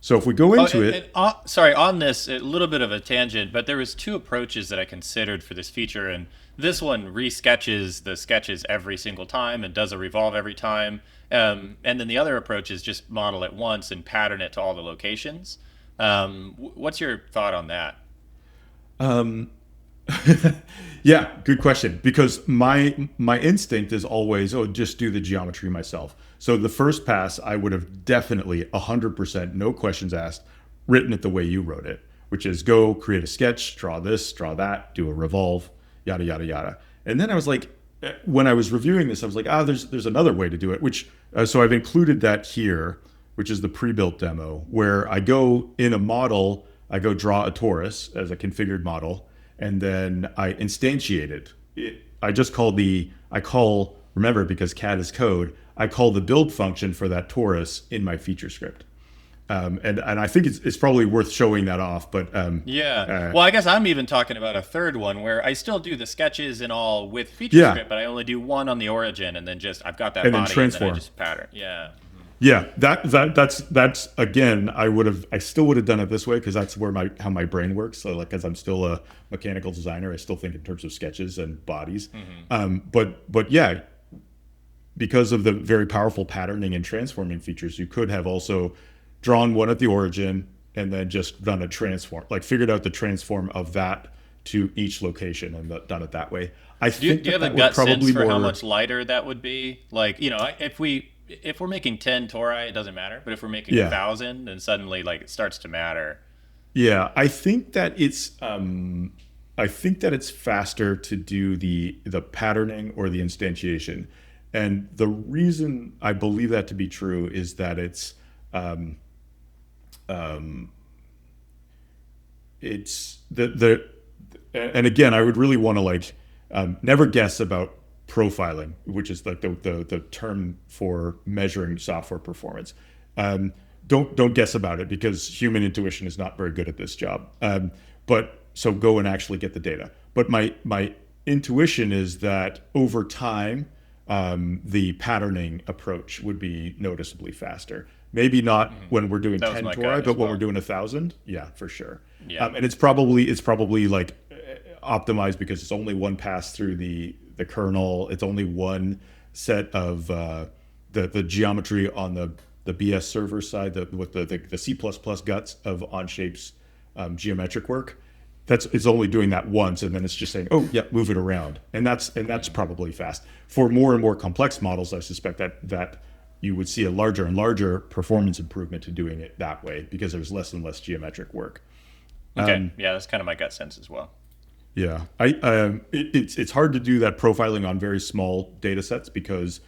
So if we go into it, sorry, on this, a little bit of a tangent, but there was two approaches that I considered for this feature, and this one resketches the sketches every single time and does a revolve every time. And then the other approach is just model it once and pattern it to all the locations. What's your thought on that? Yeah, good question. Because my instinct is always, just do the geometry myself. So the first pass, I would have definitely 100%, no questions asked, written it the way you wrote it, which is go create a sketch, draw this, draw that, do a revolve, yada, yada, yada. And then I was like, when I was reviewing this, I was like, there's another way to do it, which, so I've included that here, which is the pre-built demo, where I go in a model, I go draw a torus as a configured model, and then I instantiate it. Remember, because CAD is code, I call the build function for that torus in my feature script. And I think it's probably worth showing that off. But well, I guess I'm even talking about a third one where I still do the sketches and all with feature script, but I only do one on the origin, and then I've got that body, and then I just pattern. Yeah, that's again, I still would have done it this way because that's where how my brain works. So like, as I'm still a mechanical designer, I still think in terms of sketches and bodies. But yeah, because of the very powerful patterning and transforming features, you could have also drawn one at the origin and then just done a transform, like figured out the transform of that to each location and done it that way. Do you have a gut sense for how much lighter that would be? Like, if we're making 10 tori, it doesn't matter. But if we're making 1,000, then suddenly like it starts to matter. Yeah, I think that it's faster to do the patterning or the instantiation, and the reason I believe that to be true is that it's and again, I would really want to never guess about profiling, which is like the term for measuring software performance. Don't guess about it because human intuition is not very good at this job. But so go and actually get the data. But my intuition is that over time, the patterning approach would be noticeably faster. Maybe not when we're doing 10 tori, but when we're doing 1,000, yeah, for sure. Yeah. And it's probably like optimized because it's only one pass through the kernel. It's only one set of the geometry on the BS server side, with the C++ guts of Onshape's geometric work. It's only doing that once, and then it's just saying, oh yeah, move it around, and that's probably fast. For more and more complex models, I suspect that you would see a larger and larger performance improvement to doing it that way because there's less and less geometric work. Okay, that's kind of my gut sense as well. Yeah, it's hard to do that profiling on very small data sets because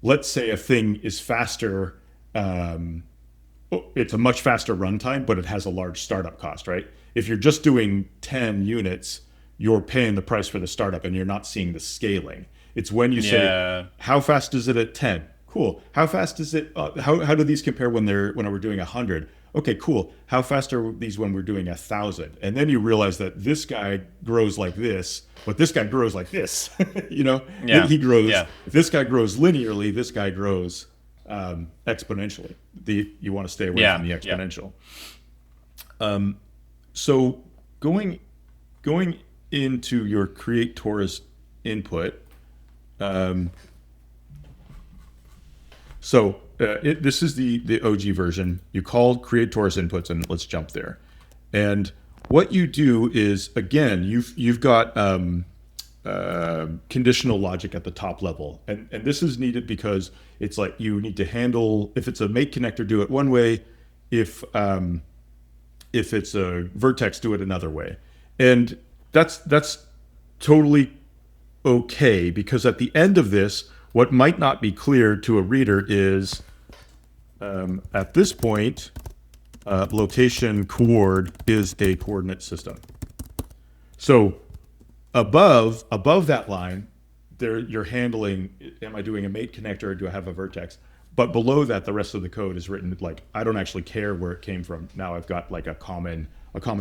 let's say a thing is faster, it's a much faster runtime, but it has a large startup cost, right? If you're just doing 10 units, you're paying the price for the startup and you're not seeing the scaling. It's when you say, how fast is it at 10? Cool. How fast is it? How do these compare when we're doing 100? Okay, cool. How fast are these when we're doing 1,000? And then you realize that this guy grows like this, but this guy grows like this. He grows. Yeah. If this guy grows linearly, this guy grows exponentially. You want to stay away from the exponential. So going into your create Torus input. This is the OG version. You call create Torus inputs, and let's jump there. And what you do is, again, you've got conditional logic at the top level, and this is needed because it's like you need to handle, if it's a make connector, do it one way. If it's a vertex, do it another way, and that's totally okay, because at the end of this, what might not be clear to a reader is, at this point, location coord is a coordinate system. So above that line, there you're handling, am I doing a mate connector or do I have a vertex? But below that, the rest of the code is written like, I don't actually care where it came from. Now I've got like a common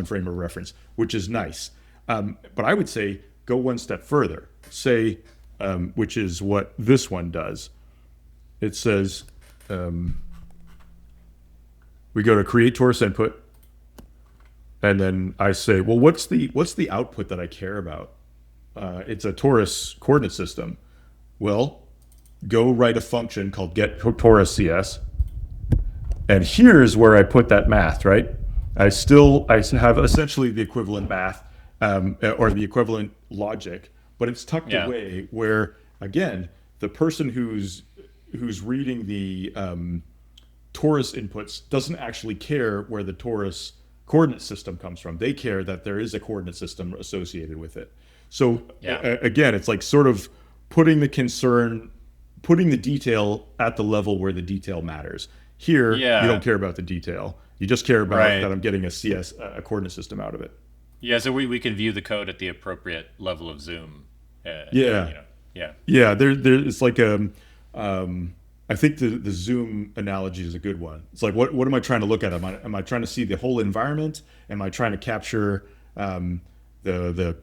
frame of reference, which is nice. But I would say go one step further. Say, which is what this one does. It says, we go to create Torus input, and then I say, well, what's the output that I care about? It's a Torus coordinate system. Well, go write a function called get Torus CS, and here's where I put that math, right? I have essentially the equivalent math, or the equivalent logic, but it's tucked away where, again, the person who's reading the Torus inputs doesn't actually care where the Torus coordinate system comes from. They care that there is a coordinate system associated with it. So again, it's like sort of putting the detail at the level where the detail matters. Here, you don't care about the detail. You just care about that I'm getting a coordinate system out of it. Yeah, so we can view the code at the appropriate level of zoom. There it's like I think the zoom analogy is a good one. It's like, what am I trying to look at? Am I trying to see the whole environment? Am I trying to capture the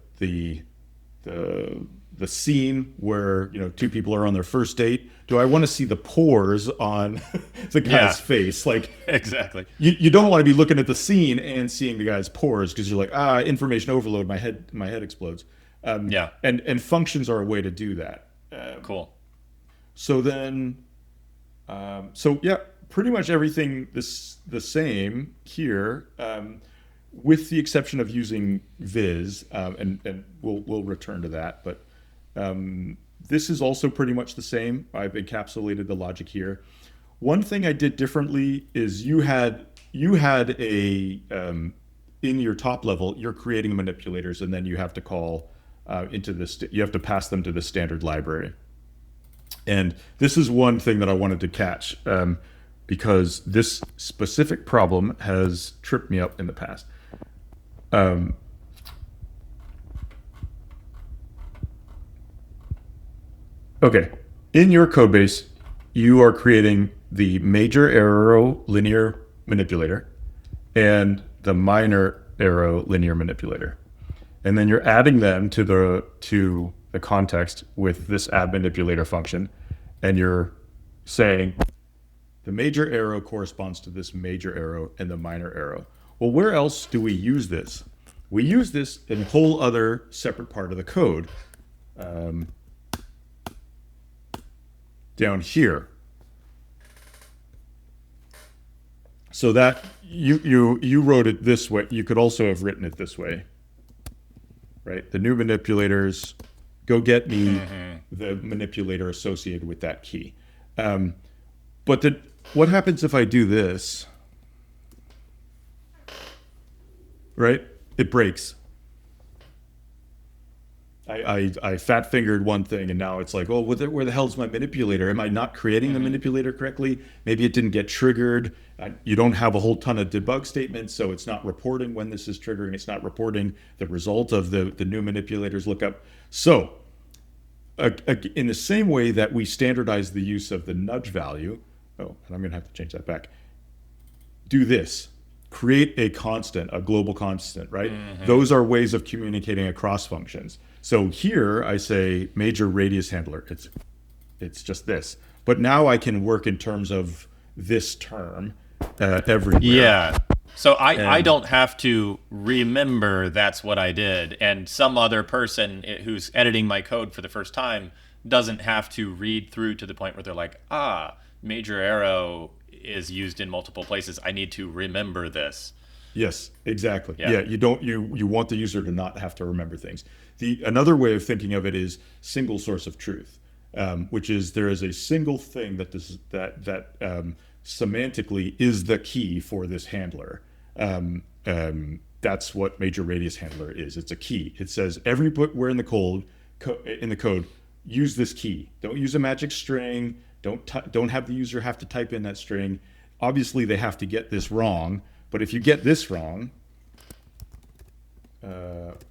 the scene where two people are on their first date? Do I want to see the pores on the guy's face? Like, exactly. You don't want to be looking at the scene and seeing the guy's pores, because you're like, information overload. My head explodes. And functions are a way to do that. Cool. So then. Pretty much everything the same here, with the exception of using viz, and we'll return to that. But this is also pretty much the same. I've encapsulated the logic here. One thing I did differently is you had a in your top level, you're creating manipulators, and then you have to call into this. You have to pass them to the standard library. And this is one thing that I wanted to catch, because this specific problem has tripped me up in the past. Okay, in your code base, you are creating the major arrow linear manipulator and the minor arrow linear manipulator. And then you're adding them to the context with this add manipulator function, and you're saying the major arrow corresponds to this major arrow and the minor arrow. Well, where else do we use this? We use this in a whole other separate part of the code, down here. So that you wrote it this way. You could also have written it this way, right? The new manipulators, go get me the manipulator associated with that key. But what happens if I do this? Right? It breaks. I fat fingered one thing, and now it's like, oh, where the hell's my manipulator? Am I not creating the manipulator correctly? Maybe it didn't get triggered. You don't have a whole ton of debug statements, so it's not reporting when this is triggering. It's not reporting the result of the new manipulator's lookup. So in the same way that we standardize the use of the nudge value, and I'm going to have to change that back. Do this. Create a constant, a global constant, right? Those are ways of communicating across functions. So here I say major radius handler. It's just this. But now I can work in terms of this term everywhere. Yeah. So I don't have to remember that's what I did, and some other person who's editing my code for the first time doesn't have to read through to the point where they're like, major arrow is used in multiple places. I need to remember this. Yes, exactly. Yeah, you want the user to not have to remember things. Another way of thinking of it is single source of truth, which is there is a single thing that semantically is the key for this handler. That's what major radius handler is. It's a key. It says everywhere in the code, use this key. Don't use a magic string. Don't have the user have to type in that string. Obviously, they have to get this wrong. But if you get this wrong, nope.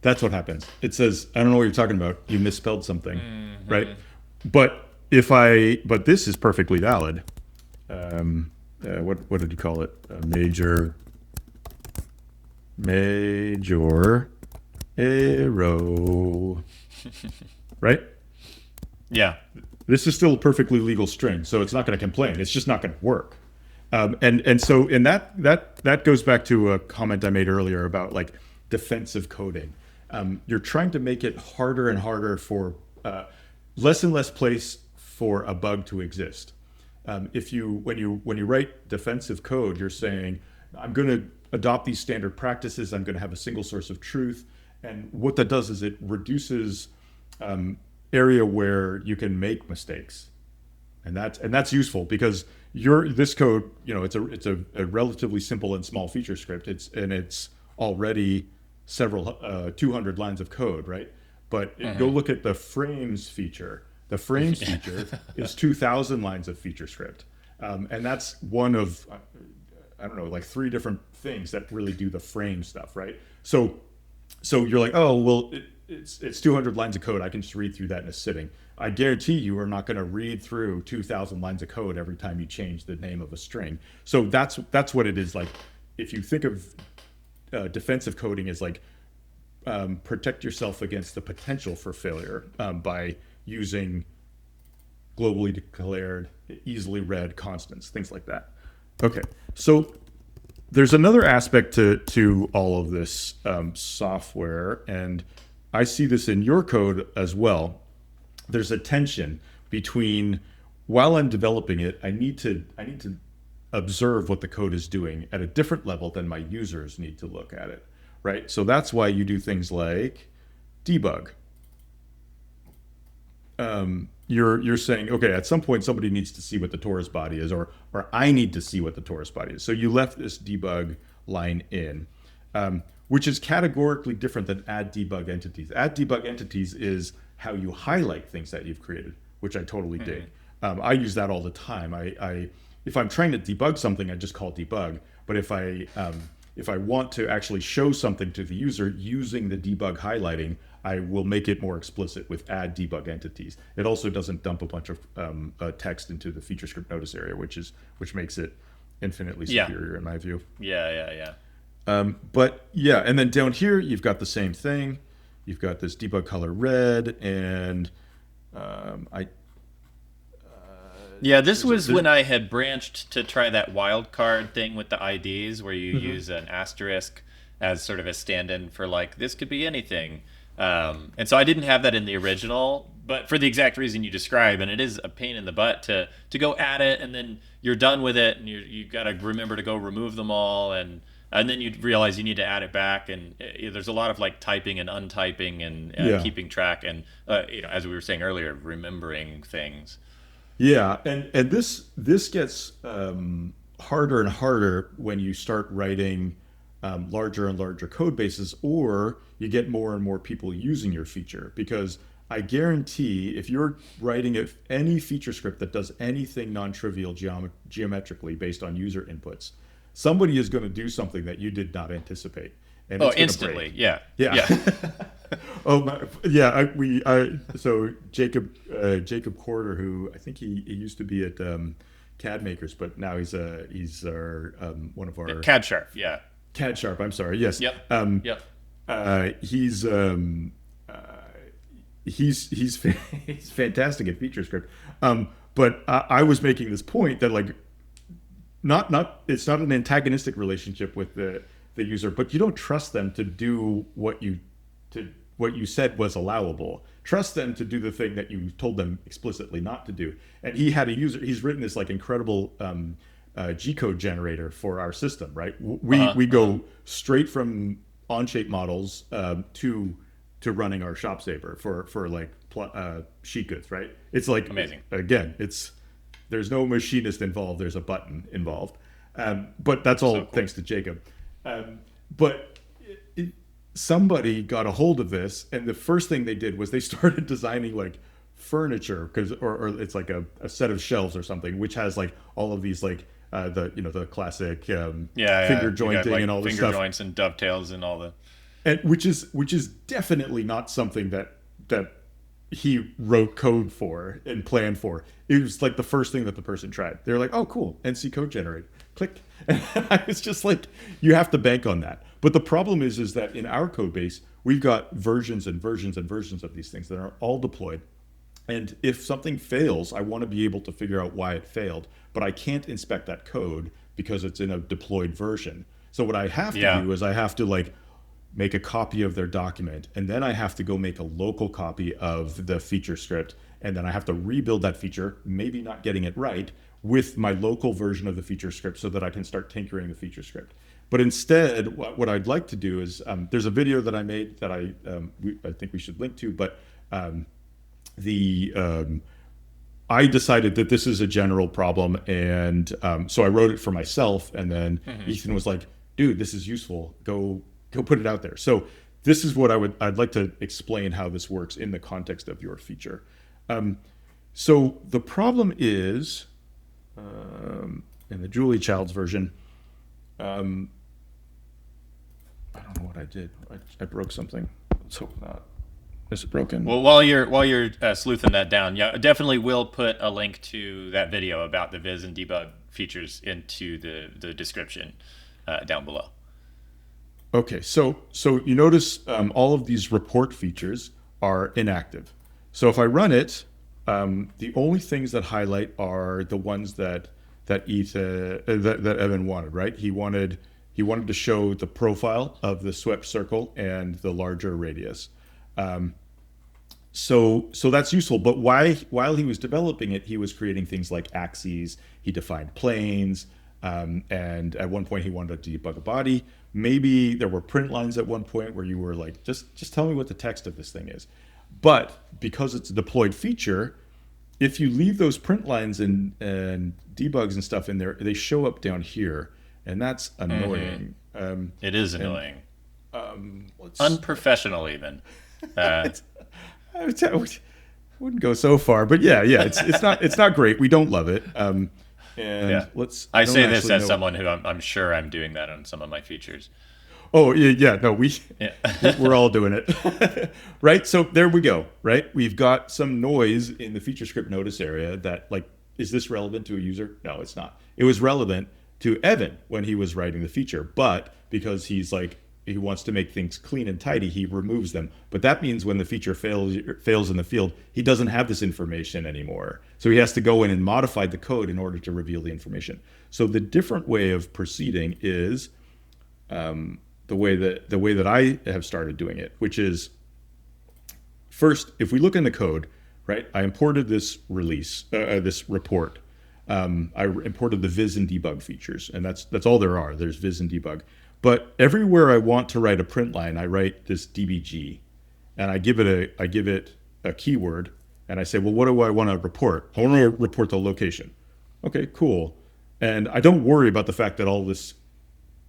That's what happens. It says, I don't know what you're talking about. You misspelled something, right? But this is perfectly valid. What did you call it? Major arrow, right? Yeah. This is still a perfectly legal string, so it's not going to complain. It's just not going to work. And so that goes back to a comment I made earlier about like defensive coding. You're trying to make it harder and harder for less and less place for a bug to exist. When you write defensive code, you're saying, I'm going to adopt these standard practices. I'm going to have a single source of truth. And what that does is it reduces area where you can make mistakes. And that's useful because this code, it's a relatively simple and small feature script. It's already several 200 lines of code, right? But go look at the frames feature. The frames feature is 2,000 lines of feature script. And that's one of I don't know, like 3 different things that really do the frame stuff, right? So you're like, oh, well, it's 200 lines of code. I can just read through that in a sitting. I guarantee you are not going to read through 2,000 lines of code every time you change the name of a string. So that's what it is. Like, if you think of defensive coding as like protect yourself against the potential for failure by using globally declared, easily read constants, things like that. Okay, so there's another aspect to all of this software, and I see this in your code as well. There's a tension between, while I'm developing it, I need to observe what the code is doing at a different level than my users need to look at it, right? So that's why you do things like debug. You're saying, okay, at some point somebody needs to see what the torus body is, or I need to see what the torus body is. So you left this debug line in, which is categorically different than add debug entities. Add debug entities is how you highlight things that you've created, which I totally dig. I use that all the time. If I'm trying to debug something, I just call debug. But if I want to actually show something to the user using the debug highlighting, I will make it more explicit with add debug entities. It also doesn't dump a bunch of text into the feature script notice area, which makes it infinitely superior in my view. Yeah. But yeah, and then down here you've got the same thing. You've got this debug color red, and this was when I had branched to try that wildcard thing with the IDs, where you use an asterisk as sort of a stand-in for like, this could be anything. And so I didn't have that in the original, but for the exact reason you describe, and it is a pain in the butt to go add it, and then you're done with it, and you got to remember to go remove them all, and then you realize you need to add it back, and there's a lot of like typing and untyping and keeping track, and as we were saying earlier, remembering things. Yeah, and this gets harder and harder when you start writing larger and larger code bases, or you get more and more people using your feature. Because I guarantee if you're writing any feature script that does anything non-trivial geometrically based on user inputs, somebody is going to do something that you did not anticipate. And it's instantly. Yeah. So Jacob Corder, who I think he used to be at CAD Makers, but now he's our one of our CAD Sharp. Yeah. CAD Sharp. I'm sorry. Yes. Yep. He's fantastic at feature script. But I was making this point that like, not it's not an antagonistic relationship with the user, but you don't trust them to do what you said was allowable. Trust them to do the thing that you told them explicitly not to do. And he had a user. He's written this like incredible G-code generator for our system, right? We go straight from Onshape models to running our shop saver for like sheet goods, right? It's like amazing. Again, there's no machinist involved. There's a button involved, but that's all thanks to Jacob. But somebody got a hold of this, and the first thing they did was they started designing like furniture, or it's like a set of shelves or something, which has like all of these like the classic finger jointing and all this stuff, finger joints and dovetails and all the, and which is definitely not something that he wrote code for and planned for. It was like the first thing that the person tried. They're like, oh cool, NC code generator, click. And I was just like, you have to bank on that. But the problem is that in our code base, we've got versions and versions and versions of these things that are all deployed. And if something fails, I want to be able to figure out why it failed, but I can't inspect that code because it's in a deployed version. So what I have to do is I have to like make a copy of their document, and then I have to go make a local copy of the feature script, and then I have to rebuild that feature, maybe not getting it right, with my local version of the feature script so that I can start tinkering the feature script. But instead, what I'd like to do is, there's a video that I made that I think we should link to, but I decided that this is a general problem, and so I wrote it for myself, and then Ethan was like, dude, this is useful, go put it out there. So this is what I'd like to explain how this works in the context of your feature. So the problem is, in the Julie Childs version, I don't know what I did. I broke something. Let's hope not. Is it broken? Well, while you're sleuthing that down, yeah, definitely will put a link to that video about the viz and debug features into the description down below. Okay, so you notice all of these report features are inactive. So if I run it, the only things that highlight are the ones that Evan wanted, right? He wanted to show the profile of the swept circle and the larger radius. So that's useful. But while he was developing it, he was creating things like axes. He defined planes, and at one point he wanted to debug a body. Maybe there were print lines at one point where you were like, just tell me what the text of this thing is. But because it's a deployed feature, if you leave those print lines and debugs and stuff in there, they show up down here, and that's annoying. It is annoying. Unprofessional even. I wouldn't go so far, but yeah, it's not great. We don't love it. I say this as someone who I'm sure I'm doing that on some of my features. Oh yeah, no, we're all doing it, right? So there we go, right? We've got some noise in the feature script notice area that, like, is this relevant to a user? No, it's not. It was relevant to Evan when he was writing the feature, but because he wants to make things clean and tidy, he removes them. But that means when the feature fails in the field, he doesn't have this information anymore. So he has to go in and modify the code in order to reveal the information. So the different way of proceeding is the way that I have started doing it, which is, first, if we look in the code, right? I imported this this report. I imported the viz and debug features, and that's all there are. There's viz and debug. But everywhere I want to write a print line, I write this dbg, and I give it a keyword, and I say, well, what do I want to report? I want to report the location. Okay, cool. And I don't worry about the fact that all this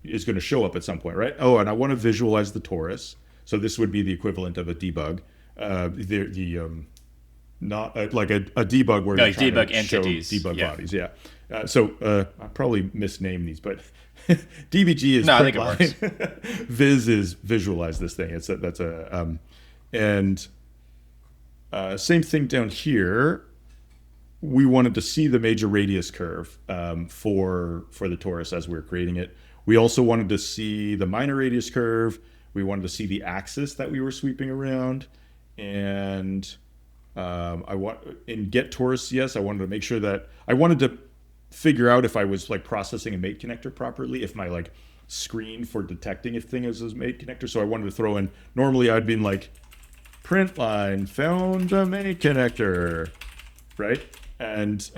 is going to show up at some point, right? Oh, and I want to visualize the torus. So this would be the equivalent of a debug. Not like a debug where you're trying debug to entities, show debug bodies. Yeah. I probably misnamed these, but DBG is I think it works. Viz is visualize this thing. Same thing down here. We wanted to see the major radius curve for the torus as we were creating it. We also wanted to see the minor radius curve. We wanted to see the axis that we were sweeping around, and in get torus, yes, I wanted to make sure that I wanted to figure out if I was like processing a mate connector properly, if my like screen for detecting if thing is a mate connector. So I wanted to throw in, normally I'd been like print line found a mate connector, right? And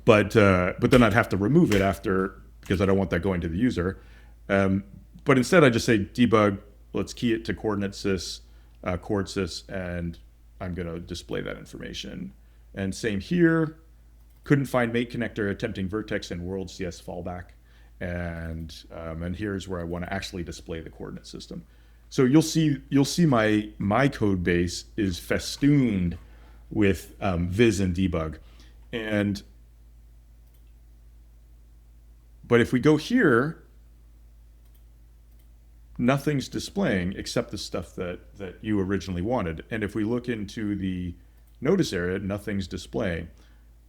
but then I'd have to remove it after, because I don't want that going to the user. But instead I just say debug, let's key it to coordinate sys, coord sys, and I'm going to display that information. And same here, couldn't find mate connector, attempting vertex and world CS fallback. And here's where I want to actually display the coordinate system. So you'll see my code base is festooned with viz and debug. But if we go here, nothing's displaying except the stuff that you originally wanted. And if we look into the notice area, nothing's displaying.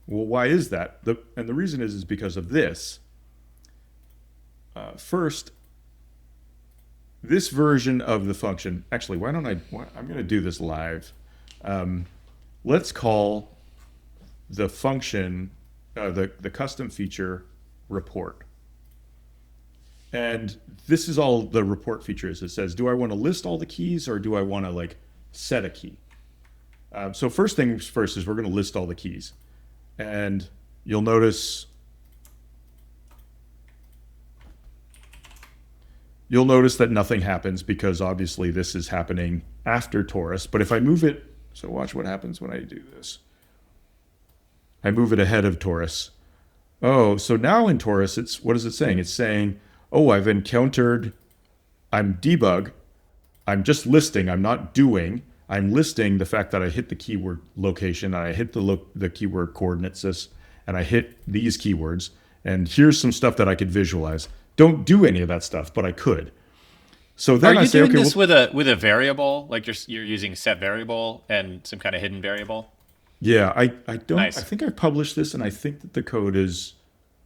Well, why is that? And the reason is because of this. First, this version of the function, actually, I'm going to do this live. Let's call the function, the custom feature report. And this is all the report features. It says, do I want to list all the keys, or do I want to like set a key? So first things first is we're going to list all the keys. And you'll notice that nothing happens, because obviously this is happening after Torus. But if I move it, so watch what happens when I do this. I move it ahead of Torus. Oh, so now in Torus, what is it saying? It's saying, oh, I'm debug, I'm just listing, I'm not doing. I'm listing the fact that I hit the keyword location, and I hit the keyword coordinate sys, and I hit these keywords, and here's some stuff that I could visualize. don't do any of that stuff, but I could. So then Are you I say, doing okay, this with a variable? Like you're using set variable and some kind of hidden variable? yeah, I don't, I Nice. think I published this, and I think that the code is,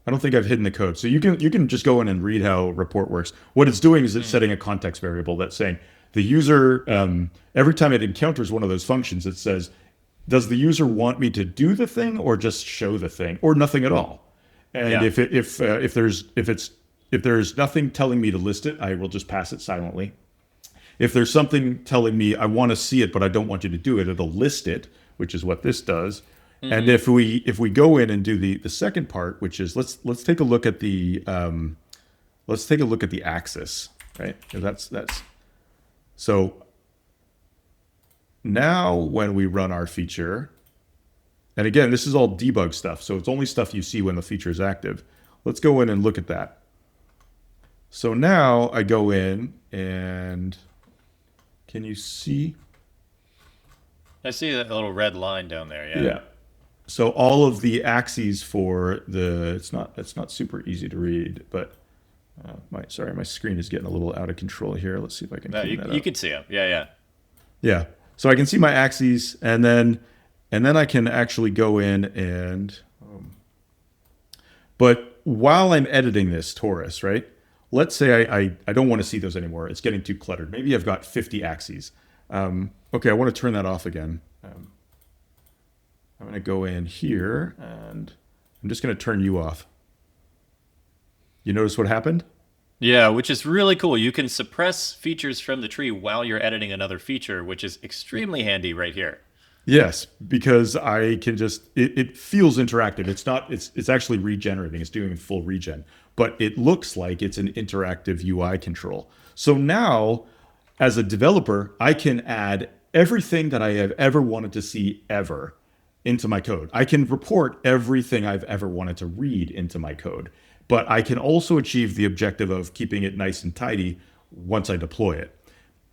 I don't think I've hidden the code. So you can just go in and read how report works. What it's doing is it's setting a context variable that's saying the user, every time it encounters one of those functions, it says, does the user want me to do the thing or just show the thing or nothing at all? And Yeah. if there's nothing telling me to list it, I will just pass it silently. If there's something telling me I want to see it but I don't want you to do it, it'll list it, which is what this does. And if we go in and do the second part, which is let's take a look at the axis, right? 'Cause that's so now when we run our feature, and again, this is all debug stuff, so it's only stuff you see when the feature is active. Let's go in and look at that. So now I go in and can you see? I see that little red line down there. Yeah. Yeah. So all of the axes for it's not super easy to read, but my screen is getting a little out of control here. Let's see if I can No, clean that you up. can see them. Yeah, yeah. Yeah. So I can see my axes, and then I can actually go in and but while I'm editing this Torus, right? Let's say I don't want to see those anymore. It's getting too cluttered. Maybe I've got 50 axes. Okay, I want to turn that off again. I'm going to go in here, and I'm just going to turn you off. You notice what happened? Yeah, which is really cool. You can suppress features from the tree while you're editing another feature, which is extremely handy right here. Yes, because I can just it feels interactive. It's actually regenerating. It's doing full regen, but it looks like it's an interactive UI control. So now, as a developer, I can add everything that I have ever wanted to see ever into my code. I can report everything I've ever wanted to read into my code, but I can also achieve the objective of keeping it nice and tidy once I deploy it.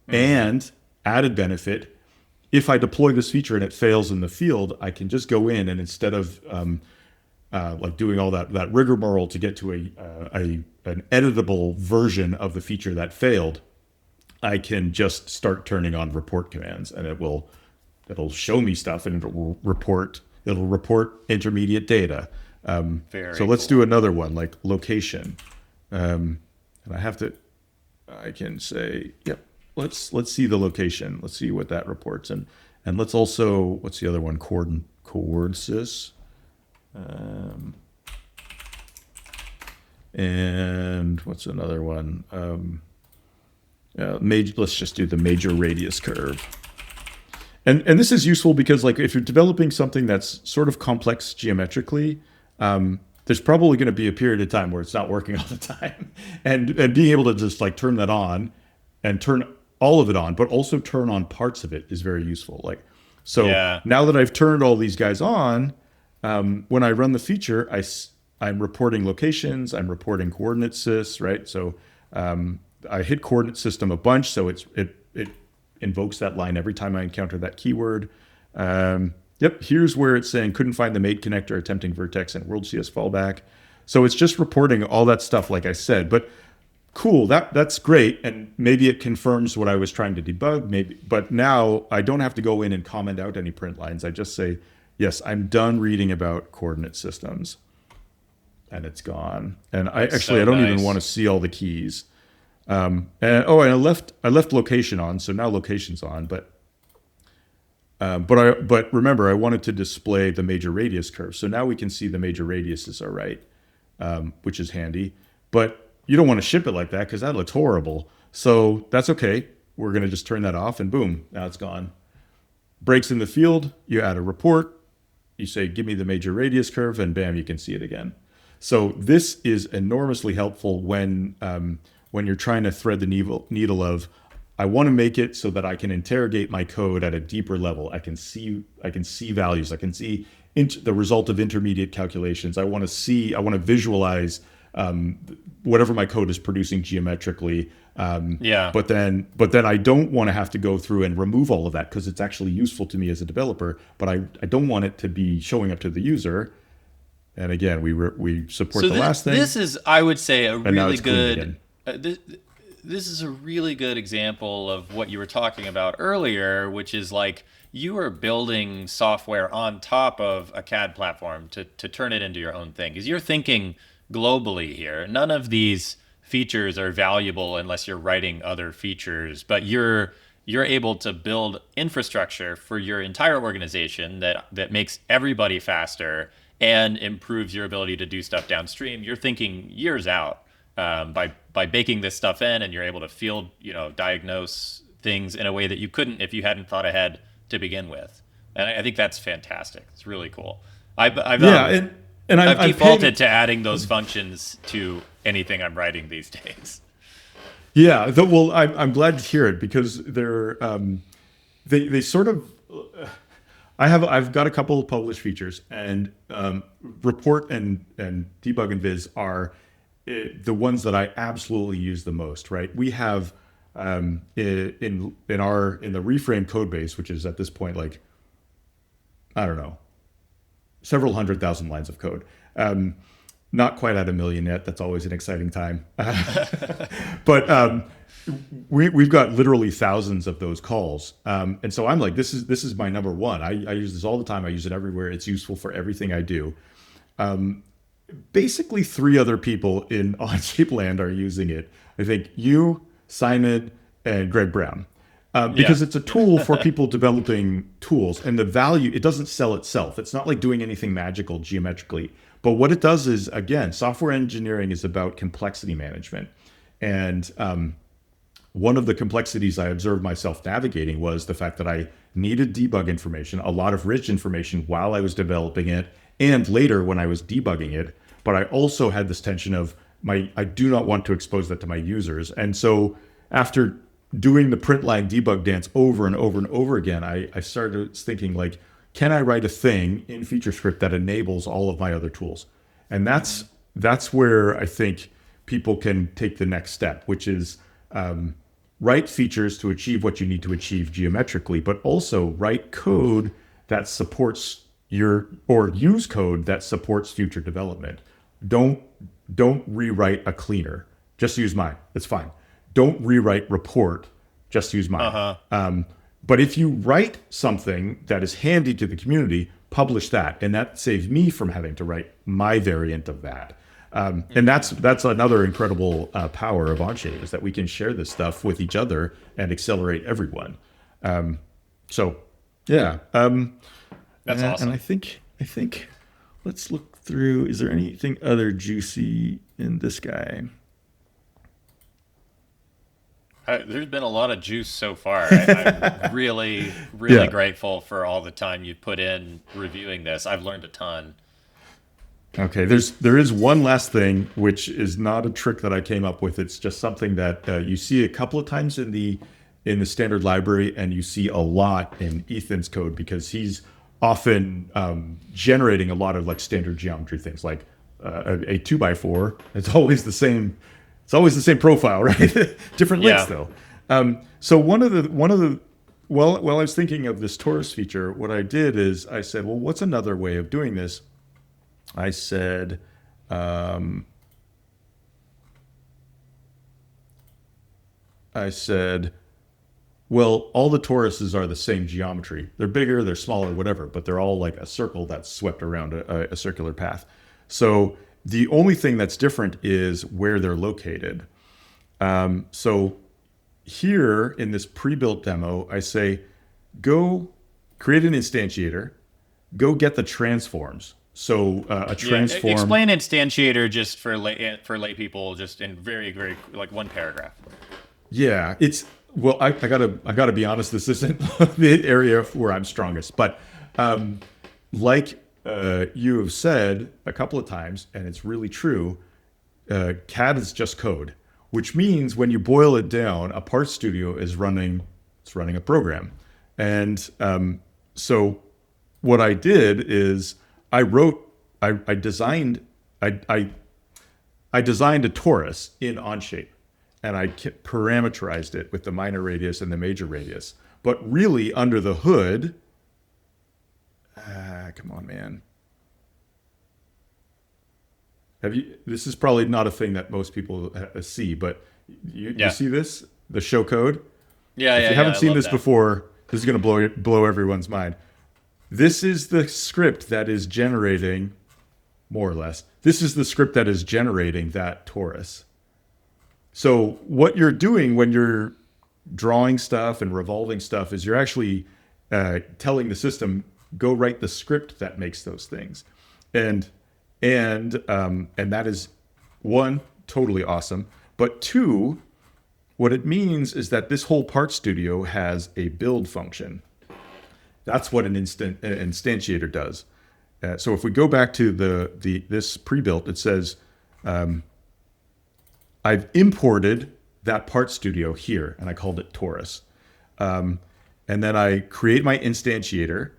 And added benefit, if I deploy this feature and it fails in the field, I can just go in and instead of like doing all that rigmarole to get to an editable version of the feature that failed, I can just start turning on report commands, and it'll show me stuff, and it'll report intermediate data. So let's do another one like location, and I can say, yep. Let's see the location. Let's see what that reports, and let's also, what's the other one? Coordinates. And what's another one? Let's just do the major radius curve. And this is useful because, like, if you're developing something that's sort of complex geometrically, there's probably going to be a period of time where it's not working all the time, and being able to just like turn that on and turn all of it on, but also turn on parts of it is very useful. Like, so now that I've turned all these guys on, when I run the feature, I'm reporting locations, I'm reporting coordinate sys, right? So I hit coordinate system a bunch, so it invokes that line every time I encounter that keyword. Yep, here's where it's saying couldn't find the mate connector, attempting vertex and world CS fallback. So it's just reporting all that stuff, like I said. But cool, that's great, and maybe it confirms what I was trying to debug. Maybe, but now I don't have to go in and comment out any print lines. I just say, yes, I'm done reading about coordinate systems, and it's gone. And I don't even want to see all the keys. And I left location on, so now location's on. But remember, I wanted to display the major radius curve, so now we can see the major radiuses are right, which is handy. But you don't want to ship it like that because that looks horrible. So that's okay. We're going to just turn that off, and boom, now it's gone. Breaks in the field, you add a report, you say, give me the major radius curve, and bam, you can see it again. So this is enormously helpful when you're trying to thread the needle of, I want to make it so that I can interrogate my code at a deeper level. I can see values. I can see the result of intermediate calculations. I want to visualize whatever my code is producing geometrically. But then I don't want to have to go through and remove all of that because it's actually useful to me as a developer, but I don't want it to be showing up to the user. And again, we support So the last thing. this is, I would say, a and now really it's clean good. again. This is a really good example of what you were talking about earlier, which is like you are building software on top of a CAD platform to turn it into your own thing. Because you're thinking globally here. None of these features are valuable unless you're writing other features, but you're able to build infrastructure for your entire organization that makes everybody faster and improves your ability to do stuff downstream. You're thinking years out by baking this stuff in, and you're able to field, diagnose things in a way that you couldn't if you hadn't thought ahead to begin with. And I think that's fantastic. It's really cool. I've defaulted to adding those functions to anything I'm writing these days. Yeah, well, I'm glad to hear it, because they sort of. I've got a couple of published features, and report and debug and viz are the ones that I absolutely use the most. Right, we have in the Reframe code base, which is at this point like, I don't know, several 100,000 lines of code. Not quite at 1 million yet. That's always an exciting time. But we've got literally thousands of those calls. And so I'm like, this is my number one. I use this all the time. I use it everywhere. It's useful for everything I do. Basically, 3 other people in Onshape land are using it. I think you, Simon, and Greg Brown. Because it's a tool for people developing tools, and the value, it doesn't sell itself. It's not like doing anything magical geometrically. But what it does is, again, software engineering is about complexity management. And one of the complexities I observed myself navigating was the fact that I needed debug information, a lot of rich information while I was developing it, and later when I was debugging it. But I also had this tension of I do not want to expose that to my users. And so after doing the print line debug dance over and over and over again, I started thinking, like, can I write a thing in FeatureScript that enables all of my other tools? And that's where I think people can take the next step, which is write features to achieve what you need to achieve geometrically, but also write code that supports or use code that supports future development. Don't rewrite a cleaner. Just use mine. It's fine. Don't rewrite report. Just use mine. But if you write something that is handy to the community, publish that. And that saves me from having to write my variant of that. And that's another incredible power of Onshape, is that we can share this stuff with each other and accelerate everyone. So, yeah. That's awesome. And I think let's look through. Is there anything other juicy in this guy? There's been a lot of juice so far. I'm really grateful for all the time you put in reviewing this. I've learned a ton. Okay, there is one last thing, which is not a trick that I came up with. It's just something that you see a couple of times in the standard library, and you see a lot in Ethan's code, because he's often generating a lot of like standard geometry things, like a 2x4. It's always the same. It's always the same profile, right? Different links though. So one of the while I was thinking of this Torus feature, what I did is I said, well, what's another way of doing this? I said, well, all the toruses are the same geometry. They're bigger, they're smaller, whatever, but they're all like a circle that's swept around a circular path. So the only thing that's different is where they're located. So here in this pre-built demo, I say, go create an instantiator, go get the transforms. So a transform. Explain instantiator just for lay people, just in very, very like one paragraph. Yeah, well, I gotta be honest. This isn't the area where I'm strongest, but like you have said a couple of times, and it's really true. CAD is just code, which means when you boil it down, a parts studio is running a program, and so what I did is I designed a torus in Onshape, and I parameterized it with the minor radius and the major radius. But really, under the hood, come on, man. This is probably not a thing that most people see, but you see this, the show code. If you haven't seen this before, this is going to blow everyone's mind. This is the script that is generating, more or less. This is the script that is generating that torus. So what you're doing when you're drawing stuff and revolving stuff is you're actually telling the system, go write the script that makes those things. And that is, one, totally awesome. But two, what it means is that this whole part studio has a build function. That's what an instantiator does. So if we go back to this pre-built, it says, I've imported that part studio here, and I called it Torus. And then I create my instantiator,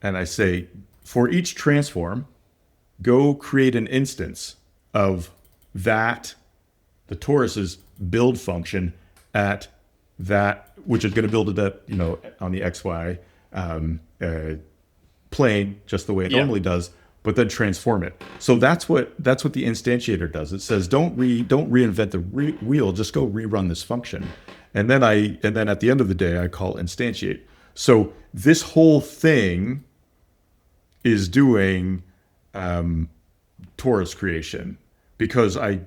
and I say, for each transform, go create an instance of that, the torus's build function at that, which is going to build it up, on the XY plane, just the way it normally does, but then transform it. So that's what the instantiator does. It says, don't reinvent the wheel, just go rerun this function. And then at the end of the day, I call instantiate. So this whole thing is doing torus creation, because I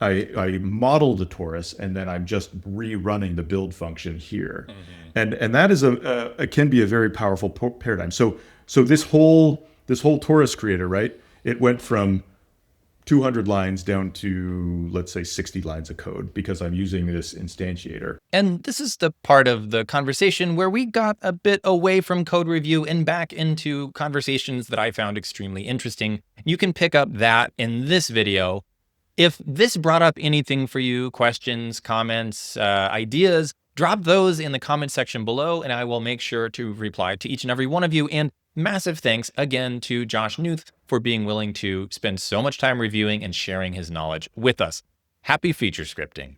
modeled the torus, and then I'm just rerunning the build function here. And that is it can be a very powerful paradigm. So this whole torus creator, right? It went from 200 lines down to, let's say, 60 lines of code, because I'm using this instantiator. And this is the part of the conversation where we got a bit away from code review and back into conversations that I found extremely interesting. You can pick up that in this video. If this brought up anything for you, questions, comments, ideas, drop those in the comment section below, and I will make sure to reply to each and every one of you. And massive thanks again to Josh Newth for being willing to spend so much time reviewing and sharing his knowledge with us. Happy feature scripting.